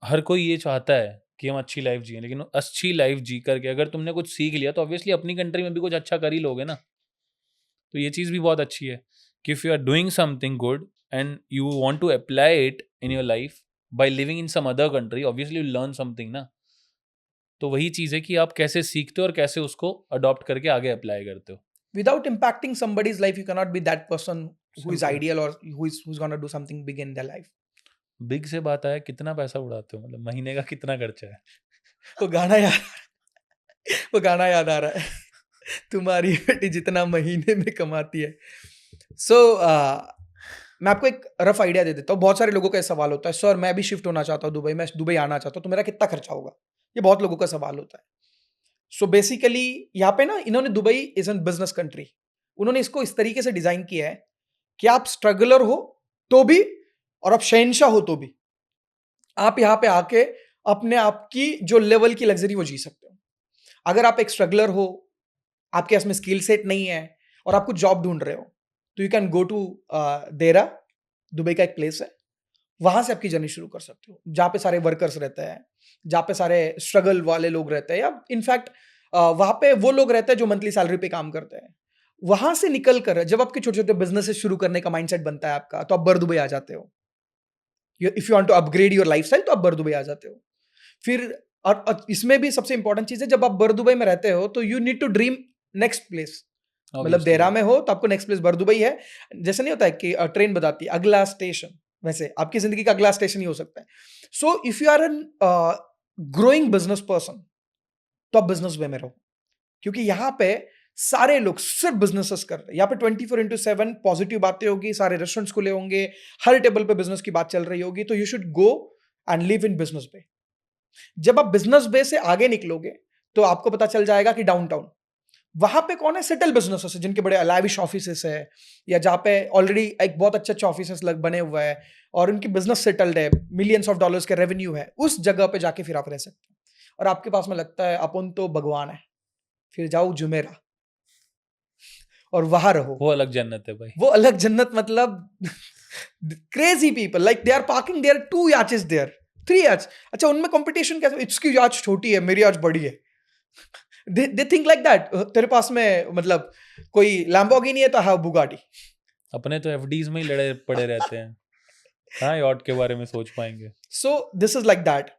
हर कोई ये चाहता है कि हम अच्छी लाइफ जिए, लेकिन अच्छी लाइफ जी करके अगर तुमने कुछ सीख लिया तो ऑब्वियसली अपनी कंट्री में भी कुछ अच्छा कर ही लोगे ना। तो ये चीज़ भी बहुत अच्छी है कि if you are doing something good and you want to apply it in your life by living in some other country, obviously you learn something ना। तो वही चीज़ है कि आप कैसे सीखते हो और कैसे उसको अडॉप्ट करके आगे अप्लाई करते हो। Without impacting somebody's life, you cannot be that person who is Simple. ideal or who's going to do something big in their life. Big से बात आया, कितना पैसा उड़ाते हो? मतलब महीने का कितना खर्चा है? वो गाना याद वो गाना याद आ रहा है, तुम्हारी बेटी जितना महीने में कमाती है। सो मैं आपको एक रफ आइडिया दे देता हूँ। बहुत सारे लोगों का ये सवाल होता है, सर मैं भी शिफ्ट होना चाहता हूँ दुबई, मैं दुबई आना चाहता हूँ, तो मेरा कितना खर्चा होगा? ये बहुत लोगों का सवाल होता है। सो बेसिकली यहाँ पे ना इन्होंने, Dubai is an business country, उन्होंने इसको इस तरीके से डिजाइन किया है कि आप स्ट्रगलर हो तो भी और आप शहंशाह हो तो भी आप यहाँ पे आके अपने आप की जो लेवल की लग्जरी वो जी सकते हो। अगर आप एक स्ट्रगलर हो, आपके पास में स्किल सेट नहीं है और आप कुछ जॉब ढूंढ रहे हो, तो यू कैन गो टू देरा, दुबई का एक प्लेस है, वहां से आपकी जर्नी शुरू कर सकते हो, जहाँ पे सारे वर्कर्स रहते हैं, जहाँ पे सारे स्ट्रगल वाले लोग रहते हैं, या इनफैक्ट वहां पे वो लोग रहते हैं जो मंथली सैलरी पे काम करते हैं। वहां से निकल कर जब आपके छोटे छोटे बिजनेसेस शुरू करने का माइंडसेट बनता है आपका, तो आप बर दुबई आ जाते हो। If you want to upgrade your lifestyle तो आप बर दुबई आ जाते हो। फिर और इसमें भी सबसे इंपॉर्टेंट चीज है, जब आप बर दुबई में रहते हो तो you need to dream next place. मतलब देरा में हो तो आपको नेक्स्ट प्लेस बरदुबई है। जैसे नहीं होता है कि ट्रेन बताती है अगला स्टेशन, वैसे आपकी जिंदगी का अगला स्टेशन ही हो सकता है। So if you are an growing business person तो आप बिजनेस वे में रहो, क्योंकि यहाँ पे सारे लोग सिर्फ बिजनेसेस कर रहे हैं। यहाँ पे 24/7 पॉजिटिव बातें होगी, सारे रेस्टोरेंट्स खुले होंगे, हर टेबल पे बिजनेस की बात चल रही होगी। तो you should go and live in business way. जब आप बिजनेस वे से आगे निकलोगे तो आपको पता चल जाएगा कि डाउनटाउन वहां पे कौन है सेटल बिजनेसेस है, जिनके बड़े लाविश ऑफिसेस है, या जहाँ पे ऑलरेडी एक बहुत अच्छे ऑफिसेस बने हुए हैं और उनकी बिजनेस सेटल्ड है, मिलियंस ऑफ डॉलर्स के रेवेन्यू है। उस जगह पे जाके फिर आप रह सकते हैं। और आपके पास में लगता है अपन तो भगवान है, फिर जाओ जुमेरा और वहां रहो। वो अलग जन्नत है भाई। वो अलग जन्नत मतलब crazy people like they are parking there 2 याचेस देयर 3 याच। अच्छा उनमें कंपटीशन कैसे, इसकी याच छोटी है मेरी याच बड़ी है। they think like that। तेरे पास में मतलब कोई लैम्बोर्गिनी है तो हैव बुगाटी। अपने तो एफडीज में ही लड़े पड़े रहते हैं, हाँ यॉट के बारे में सोच पाएंगे। So this is like that.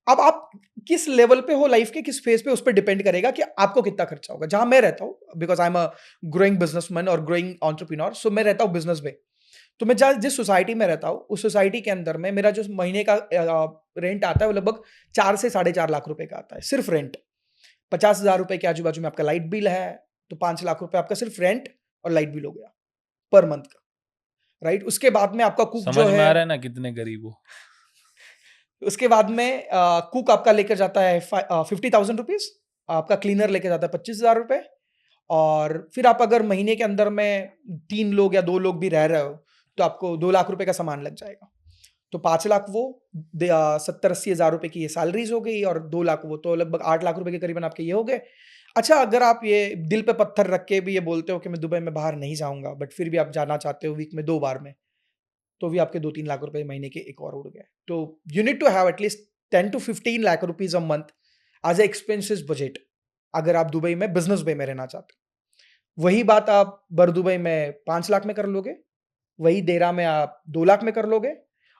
अब आप किस लेवल पे हो लाइफ के, किस फेज पे, उस पर डिपेंड करेगा कि आपको कितना खर्चा होगा। जहां मैं रहता हूँ, because I am a growing businessman और ग्रोइंग एंटरप्रेन्योर, सो मैं रहता हूँ बिजनेस में। तो मैं जिस सोसाइटी में रहता हूँ उस सोसाइटी के अंदर में मेरा जो महीने का रेंट आता है वो लगभग 4 से 4.5 लाख रुपए का आता है, सिर्फ रेंट। 50,000 रुपए के आजू बाजू में आपका लाइट बिल है, तो 5 लाख रुपए आपका सिर्फ रेंट और लाइट बिल हो गया पर मंथ का, राइट। उसके बाद में आपका कुक जो समझ में है, आ रहा है ना कितने गरीब हो। उसके बाद में कुक आपका लेकर जाता है 50,000 रुपीज, आपका क्लीनर लेकर जाता है 25,000 रुपए, और फिर आप अगर महीने के अंदर में 3 लोग या 2 लोग भी रह रहे हो तो आपको 2 लाख रुपए का सामान लग जाएगा। तो 5 लाख वो 70-80 हज़ार रुपए की ये सैलरीज हो गई, और 2 लाख वो, तो लगभग 8 लाख रुपए के करीबन आपके ये हो गए। अच्छा अगर आप ये दिल पे पत्थर रख के भी ये बोलते हो कि मैं दुबई में बाहर नहीं जाऊंगा, बट फिर भी आप जाना चाहते हो वीक में 2 बार में, तो भी आपके 2-3 लाख रुपए महीने के एक और उड़ गए। तो you need to have at least 10 to 15 lakh rupees a month as a expenses budget, अगर आप दुबई में बिजनेस वे में रहना चाहते हो। वही बात आप बर दुबई में 5 लाख में कर लोगे, वही देरा में आप 2 लाख में कर लोगे,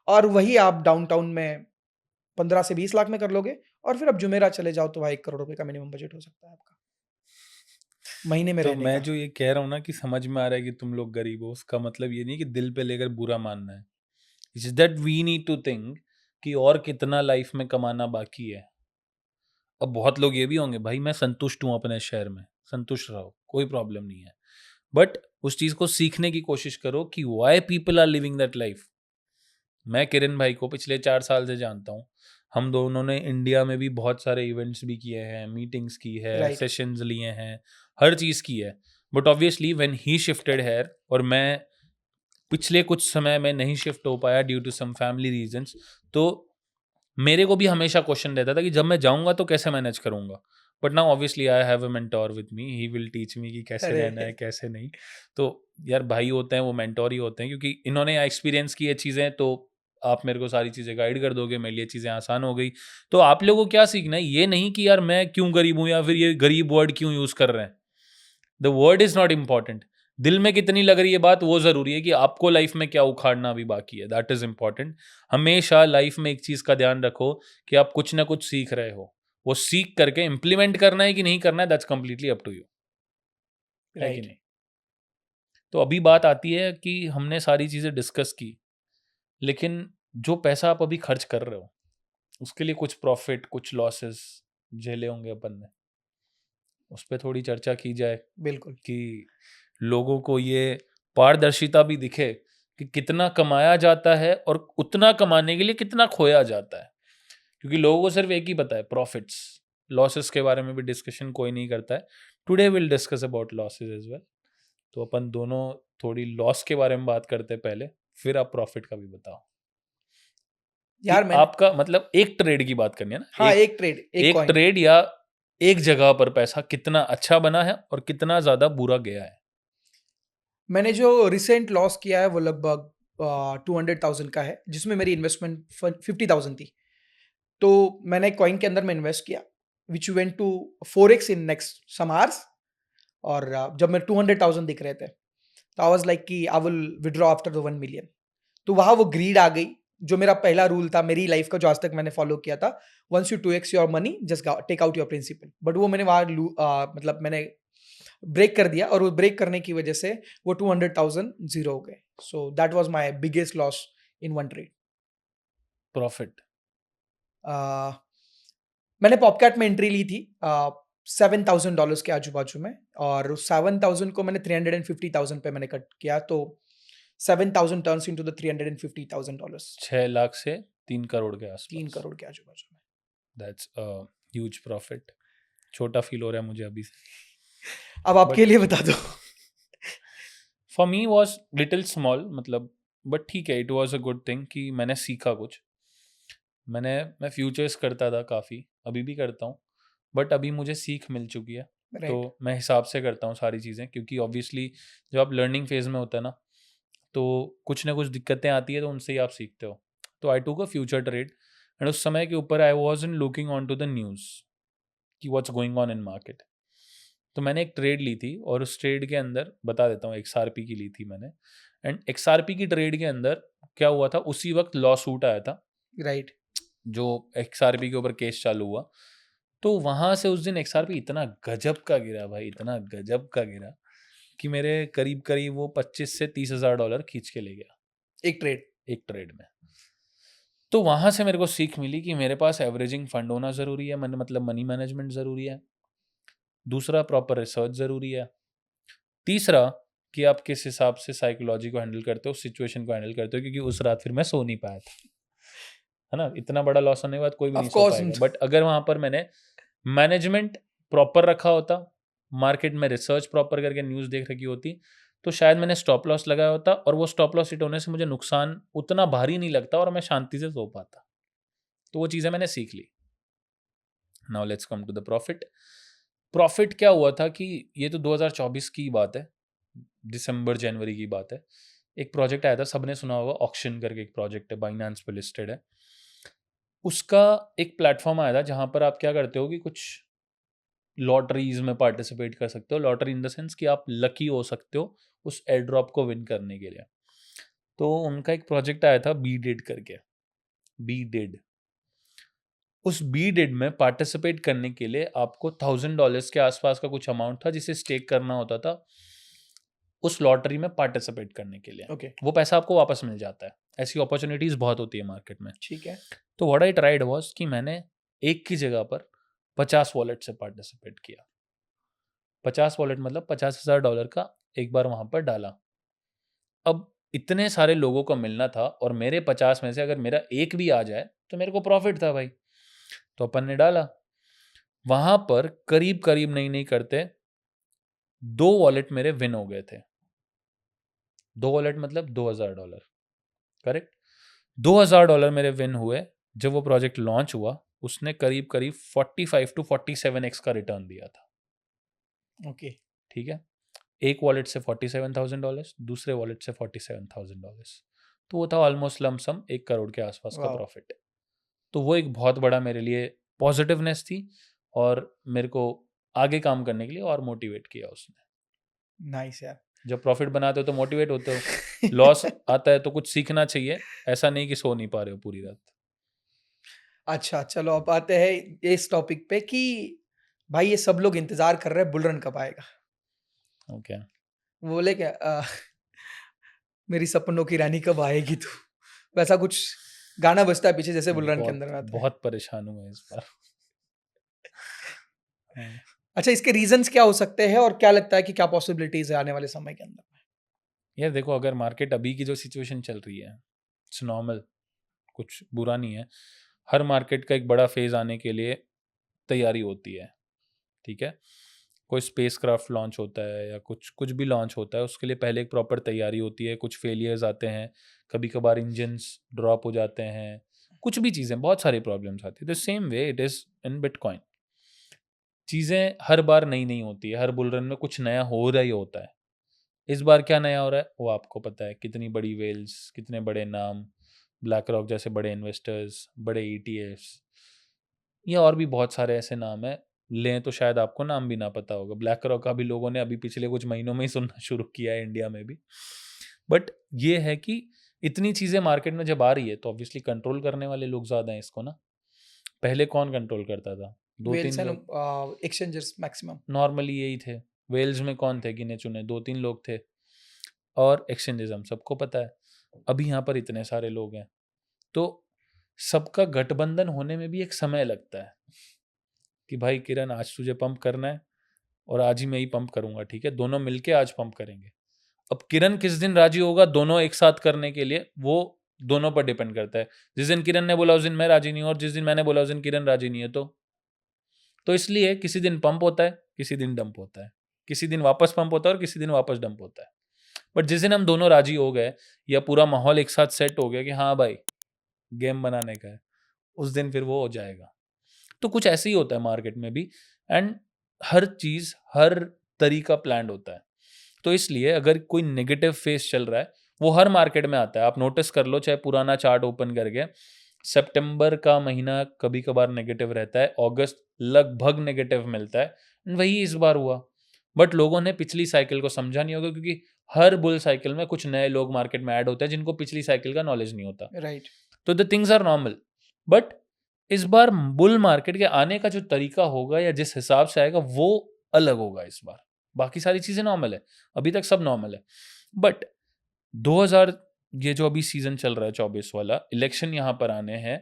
और वही आप डाउनटाउन में 15 से 20 लाख में कर लोगे, और फिर आप जुमेरा चले जाओ तो वहाँ 1 करोड़ रुपए का मिनिमम बजट हो सकता है आपका महीने में तो रहने मैं का। जो ये कह रहा हूँ ना कि समझ में आ रहा है कि तुम लोग गरीब हो, उसका मतलब ये नहीं कि दिल पे लेकर बुरा मानना है। It's that we need to think कि और कितना लाइफ में कमाना बाकी है। अब बहुत लोग ये भी होंगे भाई मैं संतुष्ट हूँ अपने शहर में, संतुष्ट रहो कोई प्रॉब्लम नहीं है, बट उस चीज को सीखने की कोशिश करो कि why people are living that life. मैं किरण भाई को पिछले 4 साल से जानता हूँ, हम दोनों ने इंडिया में भी बहुत सारे इवेंट्स भी किए हैं, मीटिंग्स की है, राइट। सेशंस लिए हैं, हर चीज़ की है। But obviously when he shifted here और मैं पिछले कुछ समय में नहीं शिफ्ट हो पाया due to some family reasons, तो मेरे को भी हमेशा क्वेश्चन रहता था कि जब मैं जाऊंगा तो कैसे मैनेज करूंगा। But now obviously I have a mentor with me, he will teach me कि कैसे रहना है अरे कैसे नहीं। तो यार भाई होते हैं वो मेंटोर ही होते हैं, क्योंकि इन्होंने एक्सपीरियंस की ये चीज़ें, तो आप मेरे को सारी चीज़ें गाइड कर दोगे, मेरे लिए चीज़ें आसान हो गई। तो आप लोगों को क्या सीखना है, ये नहीं कि यार मैं क्यों गरीब हूँ या फिर ये गरीब वर्ड क्यों यूज़ कर रहे हैं। The word is not important, दिल में कितनी लग रही है बात वो ज़रूरी है कि आपको लाइफ में क्या उखाड़ना अभी बाकी है, दैट इज़ इम्पॉर्टेंट। हमेशा लाइफ में एक चीज़ का ध्यान रखो कि आप कुछ ना कुछ सीख रहे हो, वो सीख करके इम्प्लीमेंट करना है कि नहीं करना है, that's completely up to you, है कि राइट। नहीं। तो अभी बात आती है कि हमने सारी चीज़ें डिस्कस की, लेकिन जो पैसा आप अभी खर्च कर रहे हो उसके लिए कुछ प्रॉफिट कुछ लॉसेस झेले होंगे अपन ने, उस पर थोड़ी चर्चा की जाए बिल्कुल। कि लोगों को ये पारदर्शिता भी दिखे कि कितना कमाया जाता है और उतना कमाने के लिए कितना खोया जाता है। क्योंकि लोगों को सिर्फ एक ही पता है, प्रॉफिट्स, लॉसेस के बारे में भी डिस्कशन कोई नहीं करता है। Today will discuss about losses as well. तो अपन दोनों थोड़ी लॉस के बारे में बात करते हैं पहले, फिर आप प्रॉफिट का भी बताओ कि यार मैंने, आपका मतलब एक ट्रेड की बात करनी है ना, हाँ एक ट्रेड, एक एक कॉइन। ट्रेड या एक जगह पर पैसा कितना अच्छा बना है और कितना ज्यादा बुरा गया है। मैंने जो रिसेंट लॉस किया है वो लगभग 200,000 का है, जिसमें मेरी इन्वेस्टमेंट 50,000 थी। तो मैंने कॉइन के अंदर में इन्वेस्ट किया, which went to 4x in next some hours. और जब मेरे 200,000 दिख रहे थे तो आई वाज लाइक कि I will withdraw after the 1 million. तो वहाँ वो ग्रीड आ गई, जो मेरा पहला रूल था मेरी लाइफ का, जो आज तक मैंने फॉलो किया था, once you 2x your money just take out your principal. But वो मैंने वहाँ मतलब मैंने ब्रेक कर दिया और वो ब्रेक करने की वजह से वो 200,000 जीरो हो गए. So that was my biggest loss in one trade. Profit? मैंने पॉपकैट में एंट्री ली थी $7,000 के आजू बाजू में, और उस 7,000 को मैंने 350,000 पे मैंने कट किया, तो 7,000 टर्न्स इनटू द $350,000. 6 लाख से 3 करोड़ के 3 आसपास। करोड़ के आजू बाजू में. That's a huge profit. छोटा फील हो रहा है मुझे अभी से। अब आपके लिए बता दो. For me was little small, मतलब बट ठीक है, it was a good thing कि मैंने सीखा कुछ। मैं फ्यूचर्स करता था काफ़ी, अभी भी करता हूँ, बट अभी मुझे सीख मिल चुकी है। राइट. तो मैं हिसाब से करता हूँ सारी चीज़ें, क्योंकि ऑब्वियसली जब आप लर्निंग फेज में होता है ना, तो कुछ ना कुछ दिक्कतें आती है, तो उनसे ही आप सीखते हो। तो आई टूक अ फ्यूचर ट्रेड, एंड उस समय के ऊपर I was in looking on to the news कि what's going on in market. तो मैंने एक ट्रेड ली थी, और उस ट्रेड के अंदर बता देता हूँ, XRP की ली थी मैंने। एंड XRP की ट्रेड के अंदर क्या हुआ था, उसी वक्त लॉ सूट आया था, राइट. जो XRP के ऊपर केस चालू हुआ। तो वहाँ से उस दिन XRP इतना गजब का गिरा भाई, इतना गजब का गिरा कि मेरे करीब करीब वो 25 से 30,000 डॉलर खींच के ले गया एक ट्रेड. एक ट्रेड में। तो वहाँ से मेरे को सीख मिली कि मेरे पास एवरेजिंग फंड होना ज़रूरी है, मतलब मनी मैनेजमेंट ज़रूरी है। दूसरा, प्रॉपर रिसर्च ज़रूरी है। तीसरा, कि आप किस हिसाब से साइकोलॉजी को हैंडल करते हो, सिचुएशन को हैंडल करते हो, क्योंकि उस रात फिर मैं सो नहीं पाया था, है ना। इतना बड़ा लॉस होने के बाद कोई भी नहीं ऑफ सो कोर्स. पाएगा। बट अगर वहाँ पर मैंने मैनेजमेंट प्रॉपर रखा होता, मार्केट में रिसर्च प्रॉपर करके न्यूज़ देख रखी होती, तो शायद मैंने स्टॉप लॉस लगाया होता, और वो स्टॉप लॉस हिट होने से मुझे नुकसान उतना भारी नहीं लगता, और मैं शांति से सो पाता। तो वो चीज़ें मैंने सीख ली। Now let's come to the profit. Profit क्या हुआ था कि ये तो 2024 की बात है, दिसंबर जनवरी की बात है। एक प्रोजेक्ट आया था, सबने सुना होगा, ऑक्शन करके एक प्रोजेक्ट है, बाइनेंस पे लिस्टेड है। उसका एक प्लेटफॉर्म आया था जहाँ पर आप क्या करते हो कि कुछ लॉटरीज में पार्टिसिपेट कर सकते हो। लॉटरी इन द सेंस कि आप लकी हो सकते हो उस एयर ड्रॉप को विन करने के लिए। तो उनका एक प्रोजेक्ट आया था, बी डिड करके, बी डिड। उस बी डिड में पार्टिसिपेट करने के लिए आपको $1,000 के आसपास का कुछ अमाउंट था, जिसे स्टेक करना होता था उस लॉटरी में पार्टिसिपेट करने के लिए। ओके. वो पैसा आपको वापस मिल जाता है। ऐसी अपॉर्चुनिटीज बहुत होती है मार्केट में। ठीक है. तो व्हाट आई ट्राइड वाज कि मैंने एक की जगह पर 50 वॉलेट से पार्टिसिपेट किया। 50 वॉलेट मतलब $50,000 का एक बार वहां पर डाला। अब इतने सारे लोगों को मिलना था, और मेरे 50 में से अगर मेरा एक भी आ जाए तो मेरे को प्रॉफिट था भाई। तो अपन ने डाला। वहां पर करीब करीब नहीं करते 2 वॉलेट मेरे विन हो गए थे। 2 वॉलेट मतलब $2,000, करेक्ट। $2,000 मेरे विन हुए। जब वो प्रोजेक्ट लॉन्च हुआ, उसने करीब करीब 45 टू 47x का रिटर्न दिया था। ओके. ठीक है। एक वॉलेट से $47,000, दूसरे वॉलेट से $47,000। तो वो था ऑलमोस्ट लमसम 1 करोड़ के आसपास का वाओ. प्रॉफिट। तो वो एक बहुत बड़ा मेरे लिए पॉजिटिवनेस थी, और मेरे को आगे काम करने के लिए और मोटिवेट किया उसने। नाइस यार. जब प्रॉफिट बनाते हो तो मोटिवेट होते हो, लॉस आता है तो कुछ सीखना चाहिए, ऐसा नहीं कि सो नहीं पा रहे हो पूरी रात। अच्छा, चलो अब आते हैं इस टॉपिक पे कि भाई ये सब लोग इंतजार कर रहे हैं बुल रन कब आएगा. ओके। वो बोले क्या मेरी सपनों की रानी कब आएगी तू. वैसा कुछ गाना बजता है पीछे, जैसे बुल रन के बहुत अंदर में आता है. बहुत परेशान हूँ मैं इस बार। हाँ। अच्छा, इसके रीजंस क्या हो सकते हैं, और क्या लगता है कि क्या पॉसिबिलिटीज है आने वाले समय के अंदर में? यार देखो, अगर मार्केट अभी की जो सिचुएशन चल रही है, इट्स नॉर्मल, कुछ बुरा नहीं है। हर मार्केट का एक बड़ा फेज आने के लिए तैयारी होती है, ठीक है। कोई स्पेस क्राफ्ट लॉन्च होता है या कुछ कुछ भी लॉन्च होता है, उसके लिए पहले एक प्रॉपर तैयारी होती है। कुछ फेलियर्स आते हैं, कभी कभार इंजन्स ड्रॉप हो जाते हैं, कुछ भी चीज़ें, बहुत सारी प्रॉब्लम्स आती है। The same way it is in bitcoin. चीज़ें हर बार नई नहीं होती है, हर बुल रन में कुछ नया हो रहा ही होता है। इस बार क्या नया हो रहा है वो आपको पता है। कितनी बड़ी वेल्स, कितने बड़े नाम, ब्लैक रॉक जैसे बड़े इन्वेस्टर्स, बड़े ETFs, या और भी बहुत सारे ऐसे नाम हैं। लें तो शायद आपको नाम भी ना पता होगा। ब्लैक रॉक का भी लोगों ने अभी पिछले कुछ महीनों में ही सुनना शुरू किया है, इंडिया में भी। बट ये है कि इतनी चीज़ें मार्केट में जब आ रही है, तो ऑब्वियसली कंट्रोल करने वाले लोग ज़्यादा हैं इसको ना। पहले कौन कंट्रोल करता था? दो वेल्स तीन एंड लोग एक्सचेंजर्स मैक्सिमम. नॉर्मली यही थे। वेल्स में कौन थे गिने चुने, 2-3 लोग थे, और एक्सचेंजेस हम सबको पता है। अभी यहाँ पर इतने सारे लोग हैं, तो सबका गठबंधन होने में भी एक समय लगता है कि भाई किरण आज तुझे पंप करना है और आज ही मैं ही पंप करूंगा, ठीक है, दोनों मिलके आज पंप करेंगे। अब किरण किस दिन राजी होगा दोनों एक साथ करने के लिए, वो दोनों पर डिपेंड करता है। जिस दिन किरण ने बोला उस दिन मैं राजी नहीं हूं, और जिस दिन मैंने बोला उस दिन किरण राजी नहीं है, तो इसलिए किसी दिन पंप होता है, किसी दिन डंप होता है, किसी दिन वापस पंप होता है और किसी दिन वापस डंप होता है। बट जिस दिन हम दोनों राजी हो गए या पूरा माहौल एक साथ सेट हो गया कि हाँ भाई गेम बनाने का है, उस दिन फिर वो हो जाएगा। तो कुछ ऐसे ही होता है मार्केट में भी, एंड हर चीज हर तरीका प्लान होता है। तो इसलिए अगर कोई नेगेटिव फेस चल रहा है, वो हर मार्केट में आता है। आप नोटिस कर लो, चाहे पुराना चार्ट ओपन करके, सितंबर का महीना कभी कभार नेगेटिव रहता है, अगस्त लगभग नेगेटिव मिलता है, वही इस बार हुआ। बट लोगों ने पिछली साइकिल को समझा नहीं होगा, क्योंकि हर बुल साइकिल में कुछ नए लोग मार्केट में ऐड होते हैं जिनको पिछली साइकिल का नॉलेज नहीं होता। राइट। तो the things are normal, but इस बार बुल मार्केट के आने का जो तरीका होगा या जिस हिसाब से आएगा वो अलग होगा इस बार। बाकी सारी चीजें नॉर्मल है, अभी तक सब नॉर्मल है, बट 2000 ये जो अभी सीजन चल रहा है 24 वाला, इलेक्शन यहाँ पर आने हैं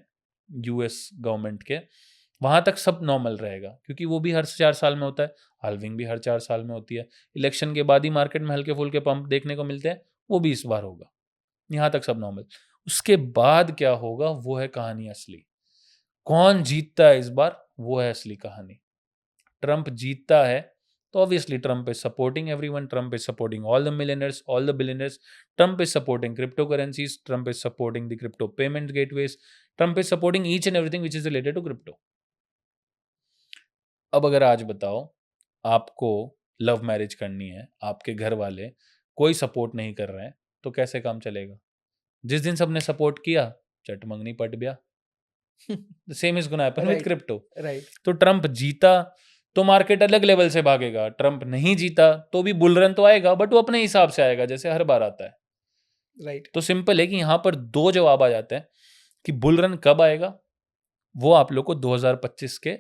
यूएस गवर्नमेंट के, वहां तक सब नॉर्मल रहेगा, क्योंकि वो भी हर 4 साल में होता है, हाल्विंग भी हर 4 साल में होती है। इलेक्शन के बाद ही मार्केट में हल्के फुल्के पंप देखने को मिलते हैं, वो भी इस बार होगा। यहाँ तक सब नॉर्मल। उसके बाद क्या होगा वो है कहानी असली। कौन जीतता है इस बार, वो है असली कहानी। ट्रंप जीतता है तो obviously Trump is supporting everyone, Trump is supporting all the millionaires, all the billionaires, Trump is supporting crypto currencies, Trump is supporting the crypto payment gateways, Trump is supporting each and everything which is related to crypto. अब अगर आज बताओ आपको love marriage करनी है, आपके घर वाले कोई सपोर्ट नहीं कर रहे हैं, तो कैसे काम चलेगा? जिस दिन सबने सपोर्ट किया, चट मंगनी पट ब्याह। The same is gonna happen with right. Crypto. Right. तो ट्रंप जीता तो मार्केट अलग लेवल से भागेगा, ट्रंप नहीं जीता तो भी बुल रन तो आएगा, बट वो अपने हिसाब से आएगा जैसे हर बार आता है। राइट। तो सिंपल है कि यहां पर दो जवाब आ जाते हैं कि बुल रन कब आएगा, वो आप लोग को 2025 के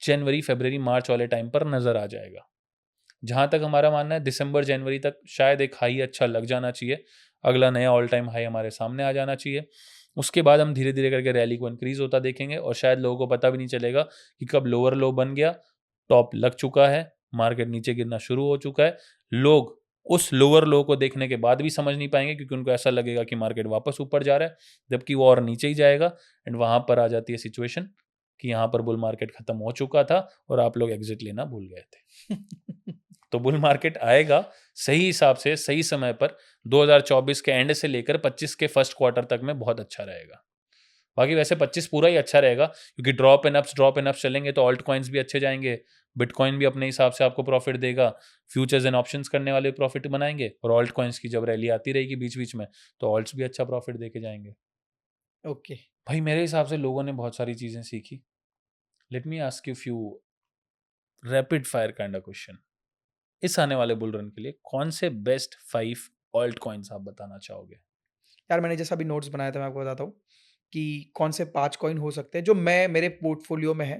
जनवरी फरवरी मार्च वाले टाइम पर नजर आ जाएगा। जहां तक हमारा मानना है दिसंबर जनवरी तक शायद एक हाई अच्छा लग जाना चाहिए, अगला नया ऑल टाइम हाई हमारे सामने आ जाना चाहिए। उसके बाद हम धीरे धीरे करके रैली को इंक्रीज होता देखेंगे, और शायद लोगों को पता भी नहीं चलेगा कि कब लोअर लो बन गया, टॉप लग चुका है, मार्केट नीचे गिरना शुरू हो चुका है। लोग उस लोअर लो को देखने के बाद भी समझ नहीं पाएंगे, क्योंकि उनको ऐसा लगेगा कि मार्केट वापस ऊपर जा रहा है, जबकि वो और नीचे ही जाएगा। एंड वहां पर आ जाती है सिचुएशन कि यहाँ पर बुल मार्केट खत्म हो चुका था और आप लोग एग्जिट लेना भूल गए थे। तो बुल मार्केट आएगा सही हिसाब से सही समय पर, 2024 के एंड से लेकर 25 के फर्स्ट क्वार्टर तक में बहुत अच्छा रहेगा। बाकी वैसे 25 पूरा ही अच्छा रहेगा, क्योंकि ड्रॉप एंड अप्स चलेंगे तो ऑल्ट कॉइन्स भी अच्छे जाएंगे, बिटकॉइन भी अपने हिसाब से आपको प्रॉफिट देगा, फ्यूचर्स एंड ऑप्शंस करने वाले प्रॉफिट बनाएंगे, और ऑल्ट कॉइन्स की जब रैली आती रहेगी बीच बीच में तो ऑल्ट्स भी अच्छा प्रॉफिट देके जाएंगे। ओके। भाई मेरे हिसाब से लोगों ने बहुत सारी चीजें सीखी। Let me ask you few rapid fire kind of question. इस आने वाले बुल रन के लिए कौन से बेस्ट 5 ऑल्ट कॉइन्स आप बताना चाहोगे? यार मैंने जैसा अभी नोट्स बनाया था, मैं आपको बताता हूँ कि कौन से 5 कॉइन हो सकते हैं जो मैं मेरे पोर्टफोलियो में है।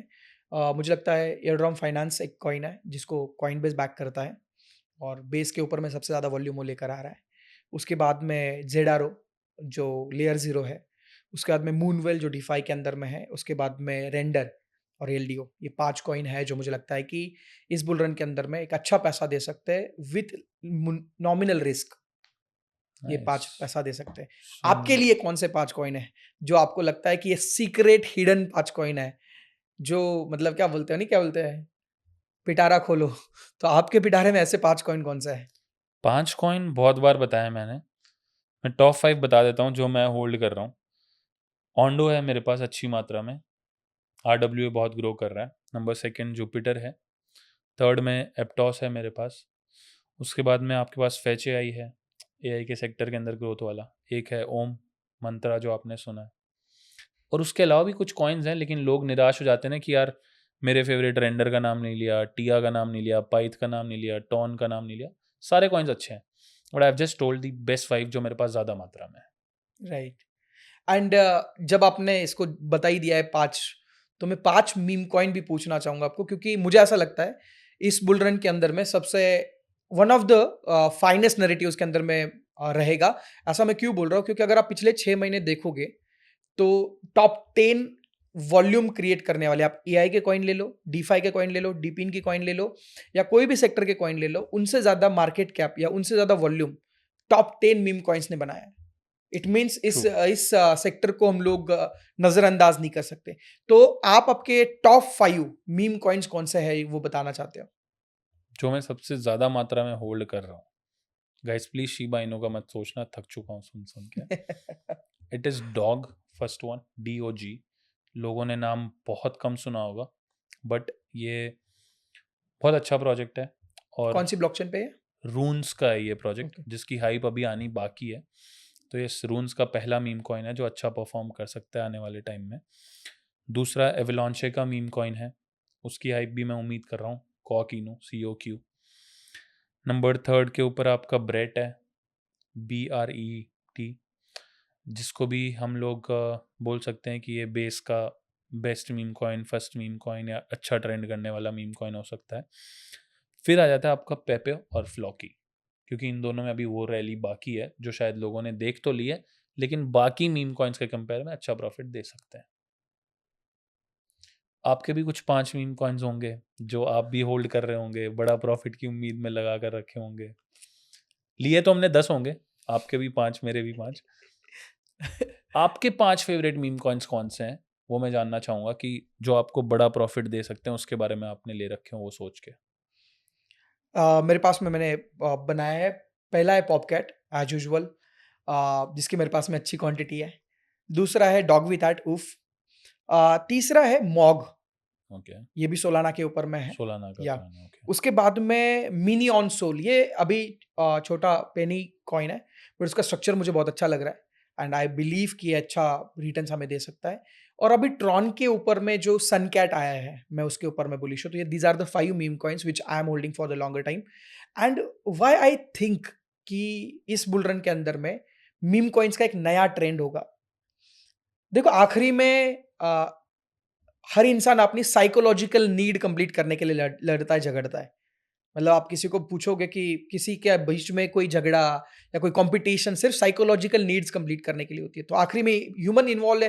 मुझे लगता है एयरड्रॉम फाइनेंस एक कॉइन है जिसको कॉइनबेस बैक करता है और बेस के ऊपर में सबसे ज़्यादा वॉल्यूम वो लेकर आ रहा है। उसके बाद में ज़ेडारो जो लेयर ज़ीरो है, उसके बाद में मूनवेल जो डिफाई के अंदर में है, उसके बाद में रेंडर और एलडीओ। ये 5 कॉइन है जो मुझे लगता है कि इस बुल रन के अंदर में एक अच्छा पैसा दे सकते हैं विथ नॉमिनल रिस्क। ये 5 नाइस। पैसा दे सकते हैं। आपके सुन, लिए कौन से 5 कॉइन हैं, जो आपको लगता है कि ये सीक्रेट हिडन 5 कॉइन है, जो मतलब क्या बोलते हैं नहीं क्या बोलते हैं, पिटारा खोलो। तो आपके पिटारे में ऐसे 5 कॉइन कौन-सा है? 5 कॉइन बहुत बार बताया मैंने। मैं टॉप 5 बता देता हूँ जो मैं होल्ड कर रहा हूँ। ऑन्डो है मेरे पास अच्छी मात्रा में, आरडब्ल्यूए बहुत ग्रो कर रहा है। नंबर सेकंड जुपिटर है। थर्ड में एप्टॉस है मेरे पास। उसके बाद में आपके पास फेच एआई है, एआई के सेक्टर के अंदर ग्रोथ वाला। एक है ओम मंत्रा जो आपने सुना है। और उसके अलावा भी कुछ कॉइन्स हैं, लेकिन लोग निराश हो जाते हैं ना कि यार मेरे फेवरेट रेंडर का नाम नहीं लिया, टिया का नाम नहीं लिया, पाइथ का नाम नहीं लिया, टॉन का नाम नहीं लिया। सारे कॉइन्स अच्छे हैं, but I have just told the best 5 जो मेरे पास ज़्यादा मात्रा में है। राइट। एंड जब आपने इसको बता ही दिया है 5, तो मैं 5 मीम कॉइन भी पूछना चाहूँगा आपको, क्योंकि मुझे ऐसा लगता है इस बुल रन के अंदर में सबसे one of the finest narratives के अंदर में रहेगा। ऐसा मैं क्यों बोल रहा हूँ? क्योंकि अगर आप पिछले 6 महीने देखोगे, तो टॉप 10 वॉल्यूम क्रिएट करने वाले, आप एआई के कॉइन ले लो, डीफाई के कॉइन ले लो, डीपिन की कॉइन ले लो, या कोई भी सेक्टर के कॉइन ले लो, उनसे ज़्यादा मार्केट कैप या उनसे ज़्यादा वॉल्यूम टॉप 10 मीम कॉइन्स ने बनाया है। इट मीन्स इस ट्रू। इस सेक्टर को हम लोग नज़रअंदाज नहीं कर सकते। तो आप आपके टॉप 5 मीम कॉइन्स कौन से हैं, वो बताना चाहते हो? जो मैं सबसे ज़्यादा मात्रा में होल्ड कर रहा हूँ, गाइस प्लीज शिबा इनू का मत सोचना, थक चुका हूँ सुन सुन के। It is dog, first one, DOG। लोगों ने नाम बहुत कम सुना होगा, बट ये बहुत अच्छा प्रोजेक्ट है। और कौन सी ब्लॉकचेन पे है? रून्स का है ये प्रोजेक्ट, ओके। जिसकी हाइप अभी आनी बाकी है। तो ये रून्स का पहला मीम कॉइन है जो अच्छा परफॉर्म कर सकता है आने वाले टाइम में। दूसरा एवलांचे का मीम कॉइन है, उसकी हाइप भी मैं उम्मीद कर रहा हूँ, कॉकिनो, COQ। नंबर 3 के ऊपर आपका ब्रेट है, BRET, जिसको भी हम लोग बोल सकते हैं कि ये बेस का best meme coin, first meme coin या अच्छा ट्रेंड करने वाला मीम कॉइन हो सकता है। फिर आ जाता है आपका पेपे और फ्लॉकी, क्योंकि इन दोनों में अभी वो रैली बाकी है जो शायद लोगों ने देख तो ली है, लेकिन बाकी मीम कॉइन्स के कंपेयर में अच्छा प्रॉफिट दे सकते हैं। आपके भी कुछ 5 मीम कॉइन्स होंगे जो आप भी होल्ड कर रहे होंगे, बड़ा प्रॉफिट की उम्मीद में लगा कर रखे होंगे। लिए तो हमने 10 होंगे, आपके भी 5, मेरे भी 5। आपके 5 फेवरेट मीम कॉइन्स कौन से हैं, वो मैं जानना चाहूँगा, कि जो आपको बड़ा प्रॉफिट दे सकते हैं, उसके बारे में आपने ले रखे हो वो सोच के। मेरे पास में मैंने बनाया है। पहला है पॉपकैट एज यूजुअल, जिसकी मेरे पास में अच्छी क्वांटिटी है। दूसरा है डॉग विथ एट उफ। तीसरा है मॉग, ओके, ये भी सोलाना के ऊपर में है। सोलाना का या कॉइन, ओके। उसके बाद में मिनी ऑन सोल, ये अभी छोटा पेनी कॉइन है, बट उसका स्ट्रक्चर मुझे बहुत अच्छा लग रहा है एंड आई बिलीव कि ये अच्छा रिटर्न्स हमें दे सकता है। और अभी ट्रॉन के ऊपर में जो सन कैट आया है, मैं उसके ऊपर में बुलिश हूँ। तो ये these are the 5 meme coins which I am holding for the longer time. And why I think कि इस बुल रन के अंदर में मीम कॉइन्स का एक नया ट्रेंड होगा। देखो, आखिरी में हर इंसान अपनी साइकोलॉजिकल नीड कंप्लीट करने के लिए लड़ता है, झगड़ता है। मतलब आप किसी को पूछोगे कि किसी के बीच में कोई झगड़ा या कोई कंपटीशन सिर्फ साइकोलॉजिकल नीड्स कंप्लीट करने के लिए होती है। तो आखिरी में ह्यूमन इन्वॉल्व है।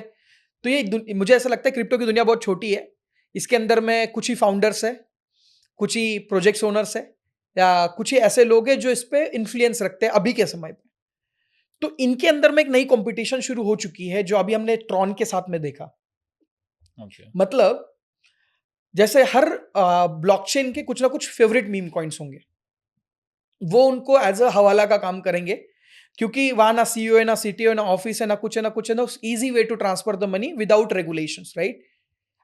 तो मुझे ऐसा लगता है क्रिप्टो की दुनिया बहुत छोटी है। इसके अंदर में कुछ ही फाउंडर्स है, कुछ ही प्रोजेक्ट्स ओनर्स है, या कुछ ही ऐसे लोग हैं जो इस पे इन्फ्लुएंस रखते हैं अभी के समय पे। तो इनके अंदर में एक नई कंपटीशन शुरू हो चुकी है, जो अभी हमने ट्रॉन के साथ में देखा। ओके, मतलब जैसे हर ब्लॉकचेन के कुछ ना कुछ फेवरेट मीम कॉइन्स होंगे, वो उनको एज अ हवाला का काम करेंगे, क्योंकि वहां ना सीईओ है, ना सीटीओ है, ना ऑफिस है, ना कुछ है, ना कुछ है, ना easy way to transfer the money without regulations, right?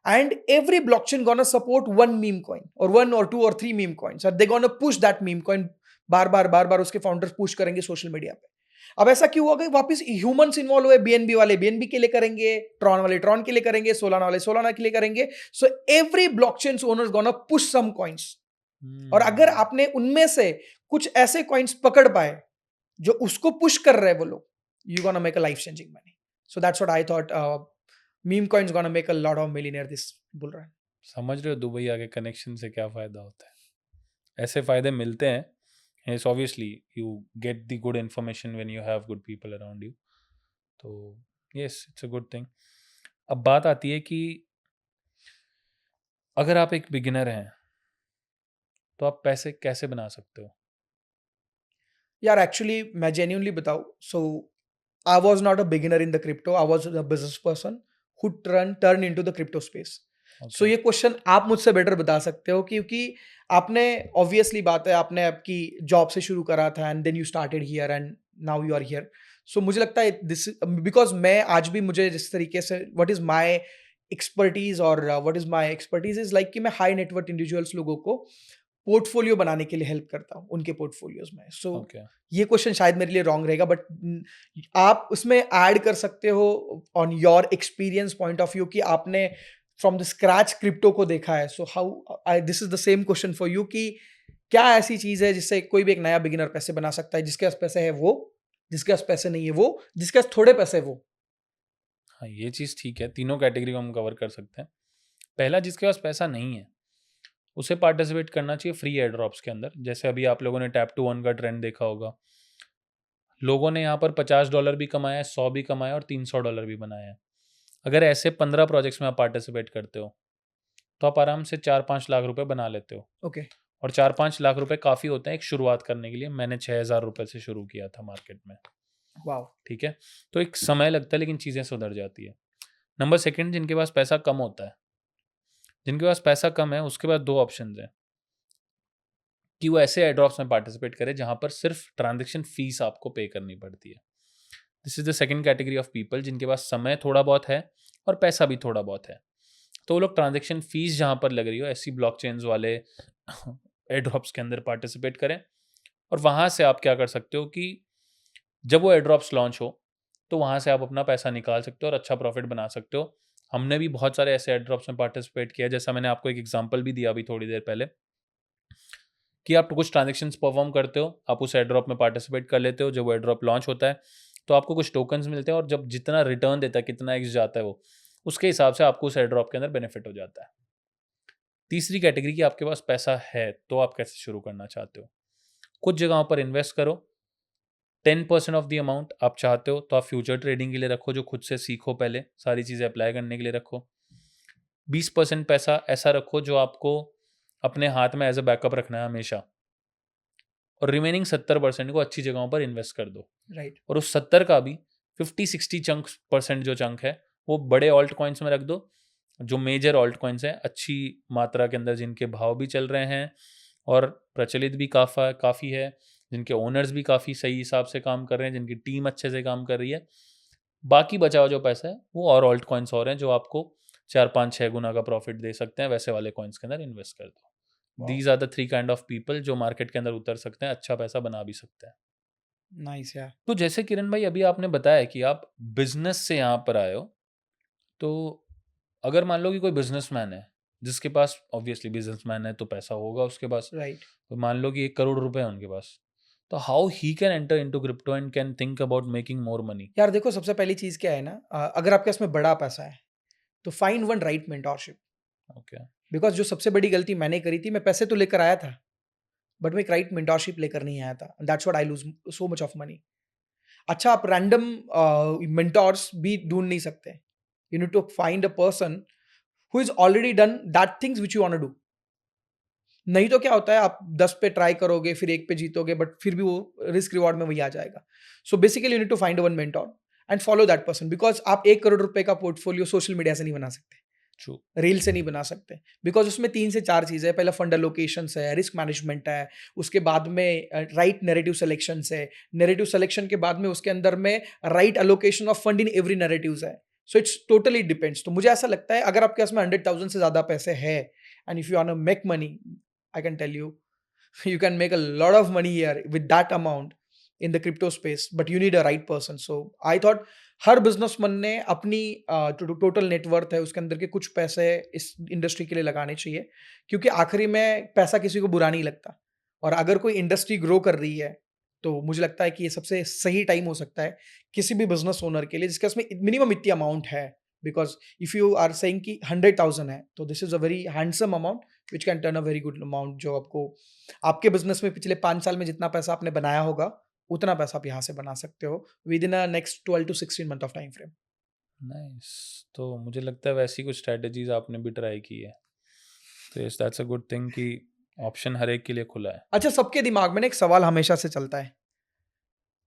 And every blockchain gonna support one meme coin और 1 और 2 और 3 मीम कॉइन्स, और they gonna push that meme coin. बार बार उसके फाउंडर्स पुश करेंगे सोशल मीडिया पे। अब ऐसा क्यों होगा? वापस ह्यूमंस इन्वॉल्व हुए, बीएनबी वाले बीएनबी के लिए करेंगे, ट्रॉन वाले ट्रॉन के लिए करेंगे, सोलाना वाले सोलाना के लिए करेंगे। So every blockchain owners gonna push some coins. और अगर आपने उनमें से कुछ ऐसे कॉइन्स पकड़ पाए जो उसको पुश कर रहे हैं वो लोग, you gonna make a life changing money. So that's what I thought, meme coins gonna make a lot of millionaire this bull run. समझ रहे हो दुबई आके कनेक्शन से क्या फ़ायदा होता है? ऐसे फ़ायदे मिलते हैं। Yes, obviously you get the good information when you have good people around you. तो yes, it's a good thing. अब बात आती है कि अगर आप एक बिगिनर हैं, तो आप पैसे कैसे बना सकते हो? यार एक्चुअली मैं जेन्युइनली बताऊं, so I was not a beginner in the crypto, I was a business person who turn into the crypto space. So okay, ये क्वेश्चन आप मुझसे बेटर बता सकते हो, क्योंकि आपने, ऑब्वियसली बात है, आपने आपकी जॉब से शुरू करा था and then you started here and now you are here. So मुझे लगता है दिस, बिकॉज मैं आज भी, मुझे जिस तरीके से व्हाट इज माय एक्सपर्टीज, और what is my expertise is like कि मैं हाई नेटवर्थ इंडिविजुअल्स लोगों को पोर्टफोलियो बनाने के लिए हेल्प करता हूँ उनके पोर्टफोलियोज में। सो ओके। ये क्वेश्चन शायद मेरे लिए रॉन्ग रहेगा, बट आप उसमें ऐड कर सकते हो on your experience point of view कि आपने फ्रॉम द स्क्रैच क्रिप्टो को देखा है। So how, this is the same question for you कि क्या ऐसी चीज है जिससे कोई भी एक नया बिगिनर पैसे बना सकता है? जिसके पास पैसे है वो, जिसके पास पैसे नहीं है वो, जिसके पास थोड़े पैसे है वो। हाँ, ये चीज़ ठीक है, तीनों कैटेगरी को हम कवर कर सकते हैं। पहला, जिसके पास पैसा नहीं है, उसे पार्टिसिपेट करना चाहिए फ्री एयर ड्रॉप्स के अंदर। जैसे अभी आप लोगों ने टैप टू वन का ट्रेंड देखा होगा, लोगों ने यहाँ पर $50 भी कमाया है, 100 भी कमाया और $300 भी बनाया है। अगर ऐसे 15 प्रोजेक्ट्स में आप पार्टिसिपेट करते हो तो आप आराम से 4-5 लाख रुपए बना लेते हो। ओके। और 4-5 लाख रुपए काफ़ी होते हैं एक शुरुआत करने के लिए। मैंने 6,000 रुपए से शुरू किया था मार्केट में। वाओ! ठीक है, तो एक समय लगता है लेकिन चीज़ें सुधर जाती है। नंबर सेकंड, जिनके पास पैसा कम होता है, जिनके पास पैसा कम है उसके पास दो ऑप्शन हैं कि वो ऐसे एयरड्रॉप्स में पार्टिसिपेट करे जहां पर सिर्फ ट्रांजेक्शन फीस आपको पे करनी पड़ती है। This is the second category of people जिनके पास समय थोड़ा बहुत है और पैसा भी थोड़ा बहुत है। तो वो लोग ट्रांजेक्शन फीस जहां पर लग रही हो ऐसी ब्लॉकचेन्स वाले एयरड्रॉप्स के अंदर पार्टिसिपेट करें। और वहां से आप क्या कर सकते हो कि जब वो एयरड्रॉप्स लॉन्च हो तो वहां से आप अपना पैसा निकाल सकते हो और अच्छा प्रॉफिट बना सकते हो। हमने भी बहुत सारे ऐसे एयरड्रॉप्स में पार्टिसिपेट किया, जैसा मैंने आपको एक एग्जांपल भी दिया अभी थोड़ी देर पहले, कि आप कुछ ट्रांजेक्शन्स परफॉर्म करते हो, आप उस एयरड्रॉप में पार्टिसिपेट कर लेते हो, जब वो एयरड्रॉप लॉन्च होता है तो आपको कुछ टोकन्स मिलते हैं और जब जितना रिटर्न देता है, कितना एक्स जाता है वो, उसके हिसाब से आपको उस एयरड्रॉप के अंदर बेनिफिट हो जाता है। तीसरी कैटेगरी की आपके पास पैसा है तो आप कैसे शुरू करना चाहते हो। कुछ जगहों पर इन्वेस्ट करो। 10% ऑफ द अमाउंट आप चाहते हो तो आप फ्यूचर ट्रेडिंग के लिए रखो, जो खुद से सीखो, पहले सारी चीज़ें अप्लाई करने के लिए रखो। 20% पैसा ऐसा रखो जो आपको अपने हाथ में एज अ बैकअप रखना है हमेशा, और रिमेनिंग 70% को अच्छी जगहों पर इन्वेस्ट कर दो। राइट। और उस 70 का भी 50-60 परसेंट जो चंक है वो बड़े ऑल्ट कॉइन्स में रख दो, जो मेजर ऑल्ट कॉइन्स हैं अच्छी मात्रा के अंदर, जिनके भाव भी चल रहे हैं और प्रचलित भी काफ़ी है, जिनके ओनर्स भी काफ़ी सही हिसाब से काम कर रहे हैं, जिनकी टीम अच्छे से काम कर रही है। बाकी बचा हुआ जो पैसा है वो और ऑल्ट कॉइन्स और हैं जो आपको 4-5-6 गुना का प्रॉफिट दे सकते हैं, वैसे वाले कॉइन्स के अंदर इन्वेस्ट कर दो। Wow! These are the 3 kind of people जो मार्केट के अंदर उतर सकते हैं, अच्छा पैसा बना भी सकते हैं। नाइस यार। तो जैसे किरण भाई अभी आपने बताया कि आप बिजनेस से यहाँ पर आए हो, तो अगर मान लो कि कोई बिजनेसमैन है जिसके पास, ऑब्वियसली बिजनेसमैन है तो पैसा होगा उसके पास, राइट। तो मान लो कि 1 करोड़ रुपए है उनके पास, तो how he can enter into crypto and can think about making more money. यार देखो, सबसे पहली चीज़ क्या है ना, अगर आपके पास में बड़ा पैसा है, तो find one right mentorship. Okay. Because जो सबसे बड़ी गलती मैंने करी थी, मैं पैसे तो लेकर आया था, बट मैं एक राइट मेंटोरशिप लेकर नहीं आया था। That's what I lose so much of money. अच्छा, आप रैंडम मेंटोर्स भी ढूँढ नहीं सकते। You need to find a person who is already done that things which you want to do. नहीं तो क्या होता है, आप 10 पे ट्राई करोगे, फिर 1 पे जीतोगे, बट फिर भी वो रिस्क रिवॉर्ड में वही आ जाएगा। So basically you need to find one mentor and follow that person, because आप 1 करोड़ रुपए का पोर्टफोलियो सोशल मीडिया से नहीं बना सकते, ट्रू। रील से नहीं बना सकते, बिकॉज़ उसमें 3 से 4 चीज़ें हैं। पहला फंड एलोकेशंस है, रिस्क मैनेजमेंट है, उसके बाद में राइट नैरेटिव सिलेक्शंस है, नैरेटिव सिलेक्शन के बाद में उसके अंदर में right allocation of fund in every narratives है। So it's totally depends. तो मुझे ऐसा लगता है, अगर आपके पास में 100,000 से ज़्यादा पैसे हैं and if you want to make money, I can tell you, you can make a lot of money here with that amount in the crypto space, but you need a right person. So I thought her businessman ने अपनी total net worth है उसके अंदर के कुछ पैसे इस industry के लिए लगाने चाहिए, क्योंकि आखिरी में पैसा किसी को बुरा नहीं लगता। और अगर कोई इंडस्ट्री ग्रो कर रही है, तो मुझे लगता है कि ये सबसे सही टाइम हो सकता है किसी भी बिजनेस ओनर के लिए जिसके उसमें मिनिमम इतनी अमाउंट है। Because if you are saying कि 100,000 है, तो this is a very handsome amount which can turn a very good amount, जो आपको आपके बिजनेस में पिछले 5 साल में जितना पैसा आपने बनाया होगा, उतना पैसा आप यहाँ से बना सकते हो within a next 12 to 16 month of time frame. Nice. तो मुझे लगता है वैसी कुछ स्ट्रेटजीज आपने भी ट्राई की है, तो yes that's a good thing कि ऑप्शन हर एक के लिए खुला है। अच्छा, सबके दिमाग में ना एक सवाल हमेशा से चलता है,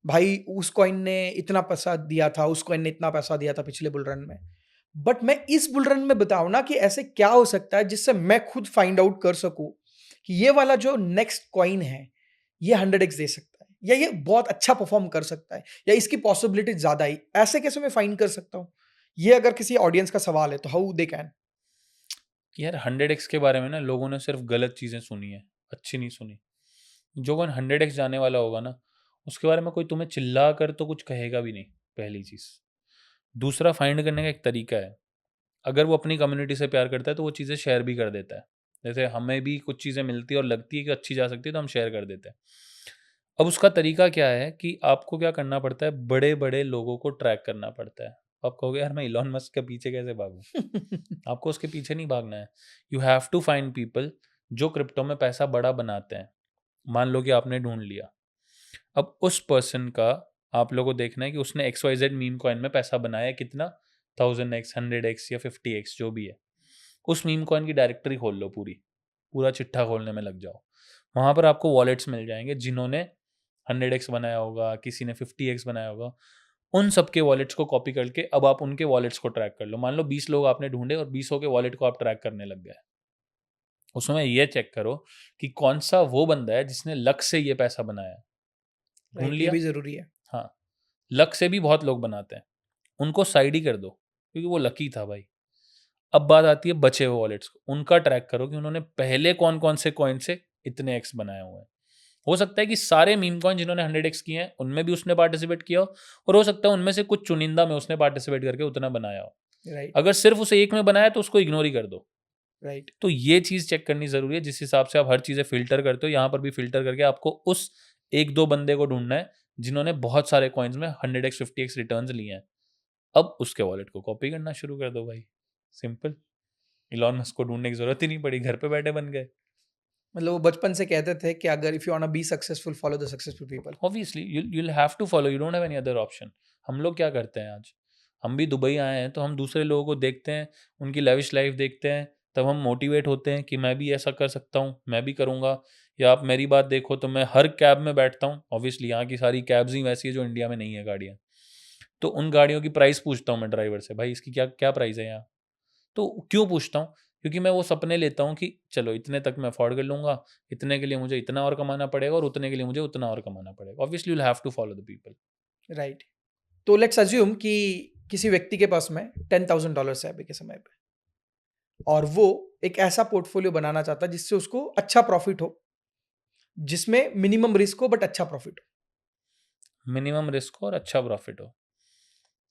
भाई उस कॉइन ने इतना पैसा दिया था, उस कॉइन ने इतना पैसा दिया था पिछले बुल रन में। बट मैं इस बुल रन में बताऊं ना कि ऐसे क्या हो सकता है जिससे मैं खुद फाइंड आउट कर सकूं कि ये वाला जो नेक्स्ट कॉइन है, ये 100x दे सकता है, या ये बहुत अच्छा परफॉर्म कर सकता है, या इसकी पॉसिबिलिटी ज्यादा है। ऐसे कैसे मैं फाइंड कर सकता हूं? ये अगर किसी ऑडियंस का सवाल है तो हाउ दे कैन। यार 100x के बारे में ना लोगों ने सिर्फ गलत चीज़ें सुनी है, अच्छी नहीं सुनी। जो कौन 100x जाने वाला होगा ना, उसके बारे में कोई तुम्हें चिल्ला कर तो कुछ कहेगा भी नहीं, पहली चीज़। दूसरा, फाइंड करने का एक तरीका है, अगर वो अपनी कम्युनिटी से प्यार करता है तो वो चीज़ें शेयर भी कर देता है। जैसे हमें भी कुछ चीज़ें मिलती है और लगती है कि अच्छी जा सकती है तो हम शेयर कर देते हैं। अब उसका तरीका क्या है कि आपको क्या करना पड़ता है, बड़े-बड़े लोगों को ट्रैक करना पड़ता है। आप कहोगे यार मैं इलॉन मस्क के पीछे कैसे भागूँ? आपको उसके पीछे नहीं भागना है। You have to find people जो क्रिप्टो में पैसा बड़ा बनाते हैं, मान लो कि आपने ढूंढ लिया, अब उस पर्सन का आप लोगों को देखना है कि उसने XYZ मीम कॉइन में पैसा बनाया है कितना, 1000x 100x या 50x जो भी है। उस मीम कॉइन की डायरेक्टरी खोल लो, पूरा चिट्ठा खोलने में लग जाओ। वहाँ पर आपको वॉलेट्स मिल जाएंगे जिन्होंने 100x बनाया होगा, किसी ने 50x बनाया होगा। उन सबके वॉलेट्स को कॉपी करके अब आप उनके वॉलेट्स को ट्रैक कर लो। मान लो 20 लोग आपने ढूंढे और 20 के वॉलेट को आप ट्रैक करने लग गए। उसमें ये चेक करो कि कौन सा वो बंदा है जिसने लक से ये पैसा बनाया। ढूंढ ये लिया? भी जरूरी है। हाँ, लक से भी बहुत लोग बनाते हैं, उनको साइड ही कर दो क्योंकि वो लकी था भाई। अब बात आती है बचे हुए वॉलेट्स को, उनका ट्रैक करो कि उन्होंने पहले कौन कौन से कॉइन से इतने एक्स बनाए हुए हैं। हो सकता है कि सारे मीम कॉइन जिन्होंने 100x किए हैं उनमें भी उसने पार्टिसिपेट किया हो, और हो सकता है उनमें से कुछ चुनिंदा में उसने पार्टिसिपेट करके उतना बनाया हो। राइट अगर सिर्फ उसे एक में बनाया तो उसको इग्नोर ही कर दो। राइट तो ये चीज चेक करनी जरूरी है। जिस हिसाब से आप हर चीजें फिल्टर करते हो, यहाँ पर भी फिल्टर करके आपको उस एक दो बंदे को ढूंढना है जिन्होंने बहुत सारे कॉइन्स में 100x 50x रिटर्न्स लिए हैं। अब उसके वॉलेट को कॉपी करना शुरू कर दो भाई, सिंपल। इलॉन मस्क को ढूंढने की जरूरत ही नहीं पड़ी, घर पे बैठे बन गए। मतलब वो बचपन से कहते थे कि अगर if you want to be successful follow the successful people. Obviously you'll have to follow, you don't have any other option। हम लोग क्या करते हैं आज, हम भी दुबई आए हैं तो हम दूसरे लोगों को देखते हैं, उनकी लेविश लाइफ देखते हैं, तब हम मोटिवेट होते हैं कि मैं भी ऐसा कर सकता हूँ, मैं भी करूँगा। या आप मेरी बात देखो तो मैं हर कैब में बैठता हूँ। ऑब्वियसली यहाँ की सारी कैब्स ही वैसी है जो इंडिया में नहीं है गाड़ियाँ। तो उन गाड़ियों की प्राइस पूछता हूँ मैं ड्राइवर से, भाई इसकी क्या क्या प्राइस है यहाँ। तो क्यों पूछता हूँ? क्योंकि मैं वो सपने लेता हूँ कि चलो इतने तक मैं अफोर्ड कर लूँगा, इतने के लिए मुझे इतना और कमाना पड़ेगा और उतने के लिए मुझे उतना और कमाना पड़ेगा। Obviously you will have to follow the people. Right. तो लेट्स अज्यूम कि किसी व्यक्ति के पास में $10,000 है अभी के समय पे, और वो एक ऐसा पोर्टफोलियो बनाना चाहता है जिससे उसको अच्छा प्रॉफिट हो, जिसमें मिनिमम रिस्क हो बट अच्छा प्रॉफिट हो। मिनिमम रिस्क और अच्छा प्रॉफिट हो,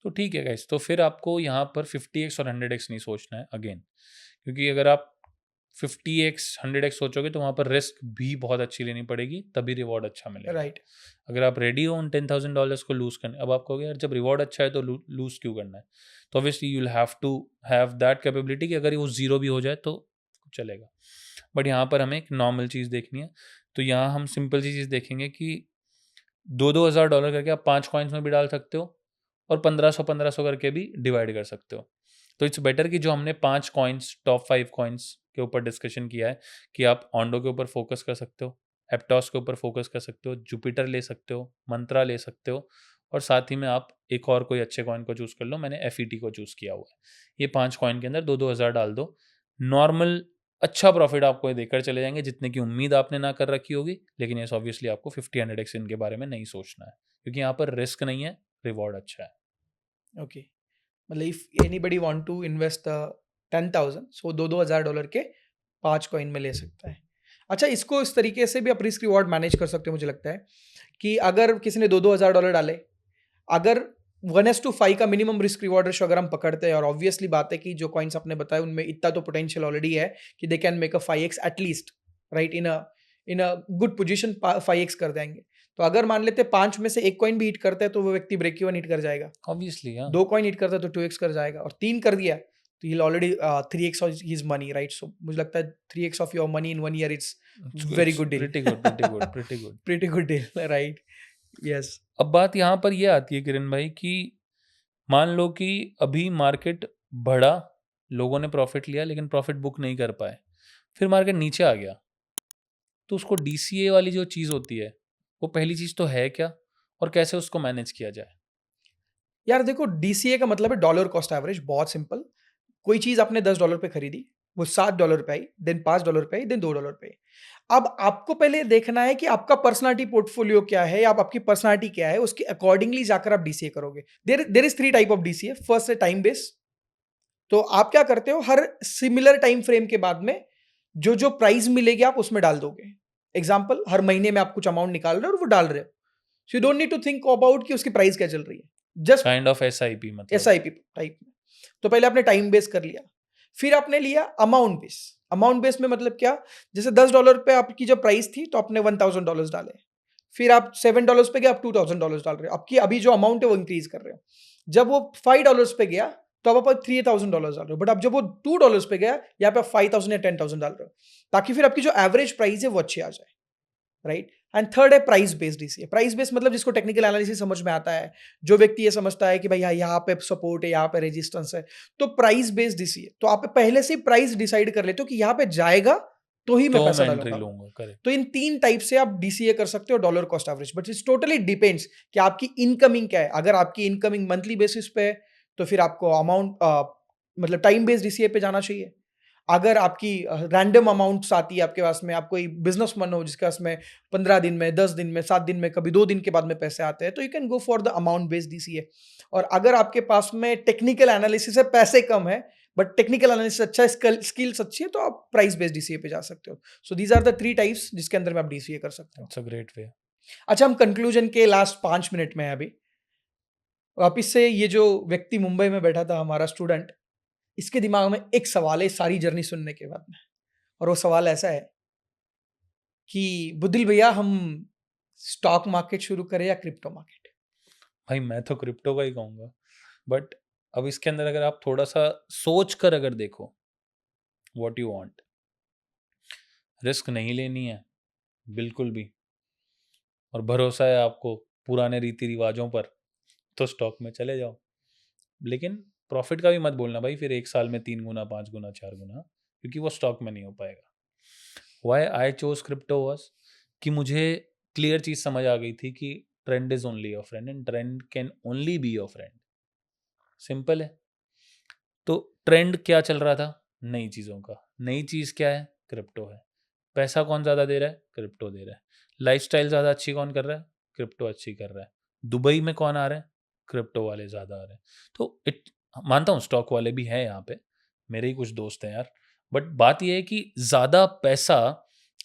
तो ठीक है गाइस। तो फिर आपको यहाँ पर 50x और 100x नहीं सोचना है अगेन, क्योंकि अगर आप 50x 100x सोचोगे तो वहाँ पर रिस्क भी बहुत अच्छी लेनी पड़ेगी, तभी रिवॉर्ड अच्छा मिलेगा। राइट अगर आप रेडी हो उन $10,000 को लूज करने, अब आप कहोगे यार जब रिवॉर्ड अच्छा है तो लूज क्यों करना है, तो obviously you will have to have that capability कि अगर वो जीरो भी हो जाए तो चलेगा। बट यहाँ पर हमें एक नॉर्मल चीज़ देखनी है। तो यहाँ हम सिंपल सी चीज़ देखेंगे कि $2,000 करके आप 5 कॉइन्स में भी डाल सकते हो और 1500 करके भी डिवाइड कर सकते हो। तो इट्स बेटर कि जो हमने 5 कॉइन्स, टॉप 5 कॉइन्स के ऊपर डिस्कशन किया है कि आप ऑन्डो के ऊपर फोकस कर सकते हो, एप्टॉस के ऊपर फोकस कर सकते हो, जुपिटर ले सकते हो, मंत्रा ले सकते हो, और साथ ही में आप एक और कोई अच्छे कॉइन को चूज़ कर लो। मैंने FET को चूज़ किया हुआ है। ये 5 कॉइन के अंदर 2-2 हज़ार डाल दो। नॉर्मल अच्छा प्रॉफिट आपको ये देकर चले जाएंगे जितने की उम्मीद आपने ना कर रखी होगी। लेकिन ये ऑब्वियसली आपको 50-100x इनके बारे में नहीं सोचना है, क्योंकि यहाँ पर रिस्क नहीं है, रिवॉर्ड अच्छा है। ओके। मतलब if anybody want to invest 10,000, so $2,000 के 5 कॉइन में ले सकता है। अच्छा, इसको इस तरीके से भी आप रिस्क रिवॉर्ड मैनेज कर सकते हो मुझे लगता है कि अगर किसी ने $2,000 डाले, अगर 1:5 का मिनिमम रिस्क रिवॉर्ड रेशो अगर हम पकड़ते हैं, और ऑब्वियसली बात है कि जो कॉइन्स आपने बताए उनमें इतना तो पोटेंशियल ऑलरेडी है कि they can make a 5x at least, right, in a good position 5x कर देंगे। तो अगर मान लेते 5 में से एक कॉइन भी हिट करता है तो वो व्यक्ति ब्रेक इवन हिट कर जाएगा। ऑब्वियसली हाँ, 2 कॉइन हिट करता है तो 2x कर जाएगा, और 3 कर दिया तो ही already 3x of his money, right. So मुझे लगता है 3x of your money in 1 year it's very good deal. Pretty good, pretty good, pretty good. Pretty good deal, right. Yes. अब बात यहाँ पर ये आती है किरण भाई कि मान लो कि अभी मार्केट बढ़ा, लोगों ने प्रॉफिट लिया लेकिन प्रॉफिट बुक नहीं कर पाए, फिर मार्केट नीचे आ गया, तो उसको DCA वाली जो चीज़ होती है वो पहली चीज़ तो है क्या, और कैसे उसको मैनेज किया जाए? यार देखो, DCA का मतलब है डॉलर कॉस्ट एवरेज। बहुत सिंपल। कोई चीज आपने $10 पे खरीदी, वो $7 पे आई, देन $5 पे आई, देन $2 पे आई। अब आपको पहले देखना है कि आपका पर्सनालिटी पोर्टफोलियो क्या है, या आपकी पर्सनालिटी क्या है, उसके अकॉर्डिंगली जाकर आप DCA करोगे। There is 3 type of DCA। First है टाइम बेस। तो आप क्या करते हो, हर सिमिलर टाइम फ्रेम के बाद में जो जो प्राइस मिलेगी आप उसमें डाल दोगे। एग्जाम्पल, हर महीने में आप कुछ अमाउंट निकाल रहे हो और वो डाल रहे हो, so you don't need to think about कि उसकी प्राइस क्या चल रही है, जस्ट काइंड ऑफ SIP मतलब। SIP टाइप में। तो पहले आपने टाइम बेस कर लिया, फिर आपने लिया अमाउंट बेस। अमाउंट बेस में मतलब क्या, जैसे $10 पे आपकी जब प्राइस थी तो आपने $1,000 डाले, फिर आप $7 पे गए, आप $2,000 डाल रहे हो, आपकी अभी जो अमाउंट है वो इंक्रीज कर रहे हो। जब वो $5 पे गया तो अब आप $3,000 डाल रहे हो, बट अब जब वो $2 पे गया, यहाँ पे आप 5,000 या 10,000 डाल रहे हो, ताकि फिर आपकी जो एवरेज प्राइस है वो अच्छी आ जाए, राइट? एंड थर्ड है price based DCA. Price based मतलब जिसको टेक्निकल एनालिसिस समझ में आता है, जो व्यक्ति ये समझता है कि भाई यहाँ पे सपोर्ट है, यहाँ पे रेजिस्टेंस है, तो प्राइस बेस्ड डीसीए। तो आप पहले से प्राइस डिसाइड कर लेते हो कि यहाँ पे जाएगा तो ही मैं तो पैसा मैं एंट्री डालूंगा। लूंगा, करेक्ट। तो इन 3 टाइप से आप डीसीए कर सकते हो dollar cost average, but it's totally depends कि आपकी इनकमिंग क्या है। अगर आपकी इनकमिंग मंथली बेसिस पे है, तो फिर आपको अमाउंट मतलब टाइम बेस्ड डीसीए पे जाना चाहिए। अगर आपकी रैंडम अमाउंट्स आती है आपके पास में, आप कोई बिजनेसमैन हो जिसके पास में 15 दिन में, 10 दिन में, 7 दिन में, कभी 2 दिन के बाद में पैसे आते हैं, तो you can go for the amount based DCA. और अगर आपके पास में टेक्निकल एनालिसिस है, पैसे कम है, बट टेक्निकल एनालिसिस अच्छा है, स्किल्स अच्छी है, तो आप प्राइस बेस्ड डीसीए पे जा सकते हो। So these are the 3 types जिसके अंदर में आप डीसीए कर सकते हो। It's a great way. अच्छा, हम कंक्लूजन के लास्ट 5 मिनट में हैं अभी। वापिस से ये जो व्यक्ति मुंबई में बैठा था, हमारा स्टूडेंट, इसके दिमाग में एक सवाल है सारी जर्नी सुनने के बाद में, और वो सवाल ऐसा है कि बुद्धिल भैया, हम स्टॉक मार्केट शुरू करें या क्रिप्टो मार्केट? भाई मैं तो क्रिप्टो का ही कहूँगा, बट अब इसके अंदर अगर आप थोड़ा सा सोच कर अगर देखो, व्हाट यू वांट, रिस्क नहीं लेनी है बिल्कुल भी, और भरोसा है आपको पुराने रीति रिवाजों पर, तो स्टॉक में चले जाओ। लेकिन प्रॉफिट का भी मत बोलना भाई फिर 1 साल में 3 गुना, 5 गुना, 4 गुना, क्योंकि वो स्टॉक में नहीं हो पाएगा। Why I chose crypto was कि मुझे क्लियर चीज समझ आ गई थी कि trend is only your friend and trend can only be your friend. Simple है। तो ट्रेंड क्या चल रहा था? नई चीज़ों का। नई चीज़ क्या है? क्रिप्टो है। पैसा कौन ज़्यादा दे रहा है? क्रिप्टो दे रहा है। लाइफस्टाइल ज़्यादा अच्छी कौन कर रहा है? क्रिप्टो अच्छी कर रहा है। दुबई में कौन आ रहा है? क्रिप्टो वाले ज़्यादा आ रहे हैं। तो मानता हूँ स्टॉक वाले भी हैं यहाँ पे, मेरे ही कुछ दोस्त हैं यार, बट बात यह है कि ज़्यादा पैसा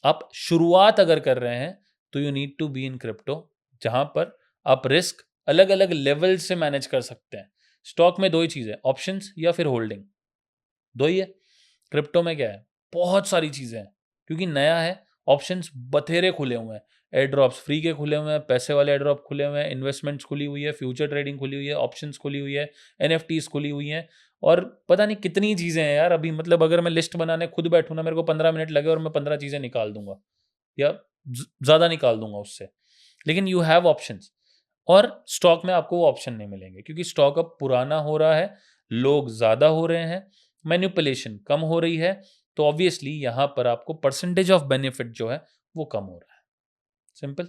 आप शुरुआत अगर कर रहे हैं तो you need to be in crypto, जहाँ पर आप रिस्क अलग अलग लेवल से मैनेज कर सकते हैं। स्टॉक में 2 ही चीज़ है, ऑप्शंस या फिर होल्डिंग, 2 ही है। क्रिप्टो में क्या है? बहुत सारी चीज़ें हैं, क्योंकि नया है, ऑप्शंस बथेरे खुले हुए हैं। एयर ड्रॉप्स फ्री के खुले हुए हैं, पैसे वाले एयर ड्रॉप खुले हुए हैं, इन्वेस्टमेंट्स खुली हुई है, फ्यूचर ट्रेडिंग खुली हुई है, ऑप्शंस खुली हुई है, एनएफटीज खुली हुई हैं, और पता नहीं कितनी चीज़ें हैं यार। अभी मतलब अगर मैं लिस्ट बनाने खुद बैठूँ ना, मेरे को 15 मिनट लगे और मैं 15 चीज़ें निकाल दूंगा, या ज़्यादा निकाल दूंगा उससे। लेकिन यू हैव ऑप्शंस, और स्टॉक में आपको वो ऑप्शन नहीं मिलेंगे, क्योंकि स्टॉक अब पुराना हो रहा है, लोग ज़्यादा हो रहे हैं, मैनिपुलेशन कम हो रही है, तो ऑब्वियसली यहाँ पर आपको परसेंटेज ऑफ बेनिफिट जो है वो कम हो रहा है। सिंपल।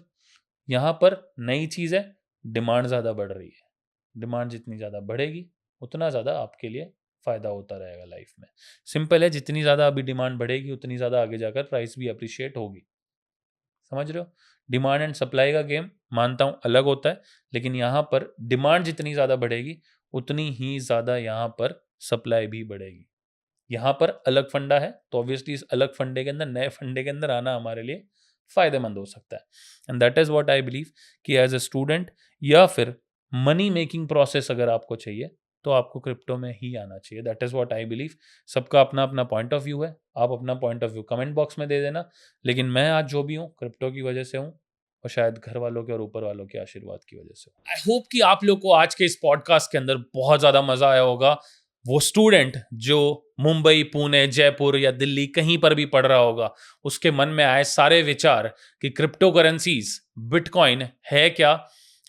यहाँ पर नई चीज़ है, डिमांड ज़्यादा बढ़ रही है। डिमांड जितनी ज़्यादा बढ़ेगी उतना ज़्यादा आपके लिए फ़ायदा होता रहेगा लाइफ में। सिंपल है, जितनी ज़्यादा अभी डिमांड बढ़ेगी उतनी ज़्यादा आगे जाकर प्राइस भी अप्रिशिएट होगी। समझ रहे हो? डिमांड एंड सप्लाई का गेम मानता हूँ अलग होता है, लेकिन यहाँ पर डिमांड जितनी ज़्यादा बढ़ेगी उतनी ही ज़्यादा यहाँ पर सप्लाई भी बढ़ेगी। यहाँ पर अलग फंडा है, तो ऑब्वियसली इस अलग फंडे के अंदर, नए फंडे के अंदर आना हमारे लिए फ़ायदेमंद हो सकता है। And that is what I believe कि एज अ स्टूडेंट या फिर मनी मेकिंग प्रोसेस अगर आपको चाहिए तो आपको क्रिप्टो में ही आना चाहिए। That is what I believe. सबका अपना अपना पॉइंट ऑफ व्यू है, आप अपना point of view comment box में दे देना, लेकिन मैं आज जो भी हूँ क्रिप्टो की वजह से हूँ, और शायद घर वालों के और ऊपर वालों के आशीर्वाद की वजह से। आई होप कि आप लोग को आज के इस पॉडकास्ट के अंदर बहुत ज़्यादा मज़ा आया होगा। वो स्टूडेंट जो मुंबई, पुणे, जयपुर या दिल्ली कहीं पर भी पढ़ रहा होगा, उसके मन में आए सारे विचार कि क्रिप्टो करेंसीज, बिटकॉइन है क्या,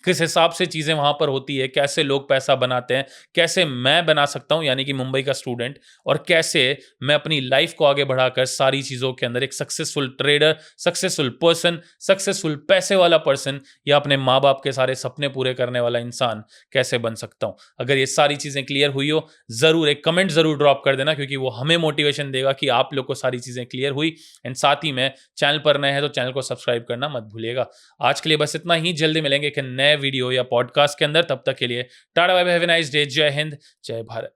किस हिसाब से चीज़ें वहाँ पर होती है, कैसे लोग पैसा बनाते हैं, कैसे मैं बना सकता हूँ यानी कि मुंबई का स्टूडेंट, और कैसे मैं अपनी लाइफ को आगे बढ़ाकर सारी चीज़ों के अंदर एक successful trader, successful person, successful पैसे वाला पर्सन, या अपने माँ बाप के सारे सपने पूरे करने वाला इंसान कैसे बन सकता हूँ। अगर ये सारी चीज़ें क्लियर हुई हो, ज़रूर एक कमेंट ज़रूर ड्रॉप कर देना, क्योंकि वो हमें मोटिवेशन देगा कि आप लोग को सारी चीज़ें क्लियर हुई। एंड साथ ही में चैनल पर नए हैं तो चैनल को सब्सक्राइब करना मत भूलिएगा। आज के लिए बस इतना ही, जल्दी मिलेंगे एक नए वीडियो या पॉडकास्ट के अंदर। तब तक के लिए tata bye bye, have a nice day, जय हिंद, जय भारत।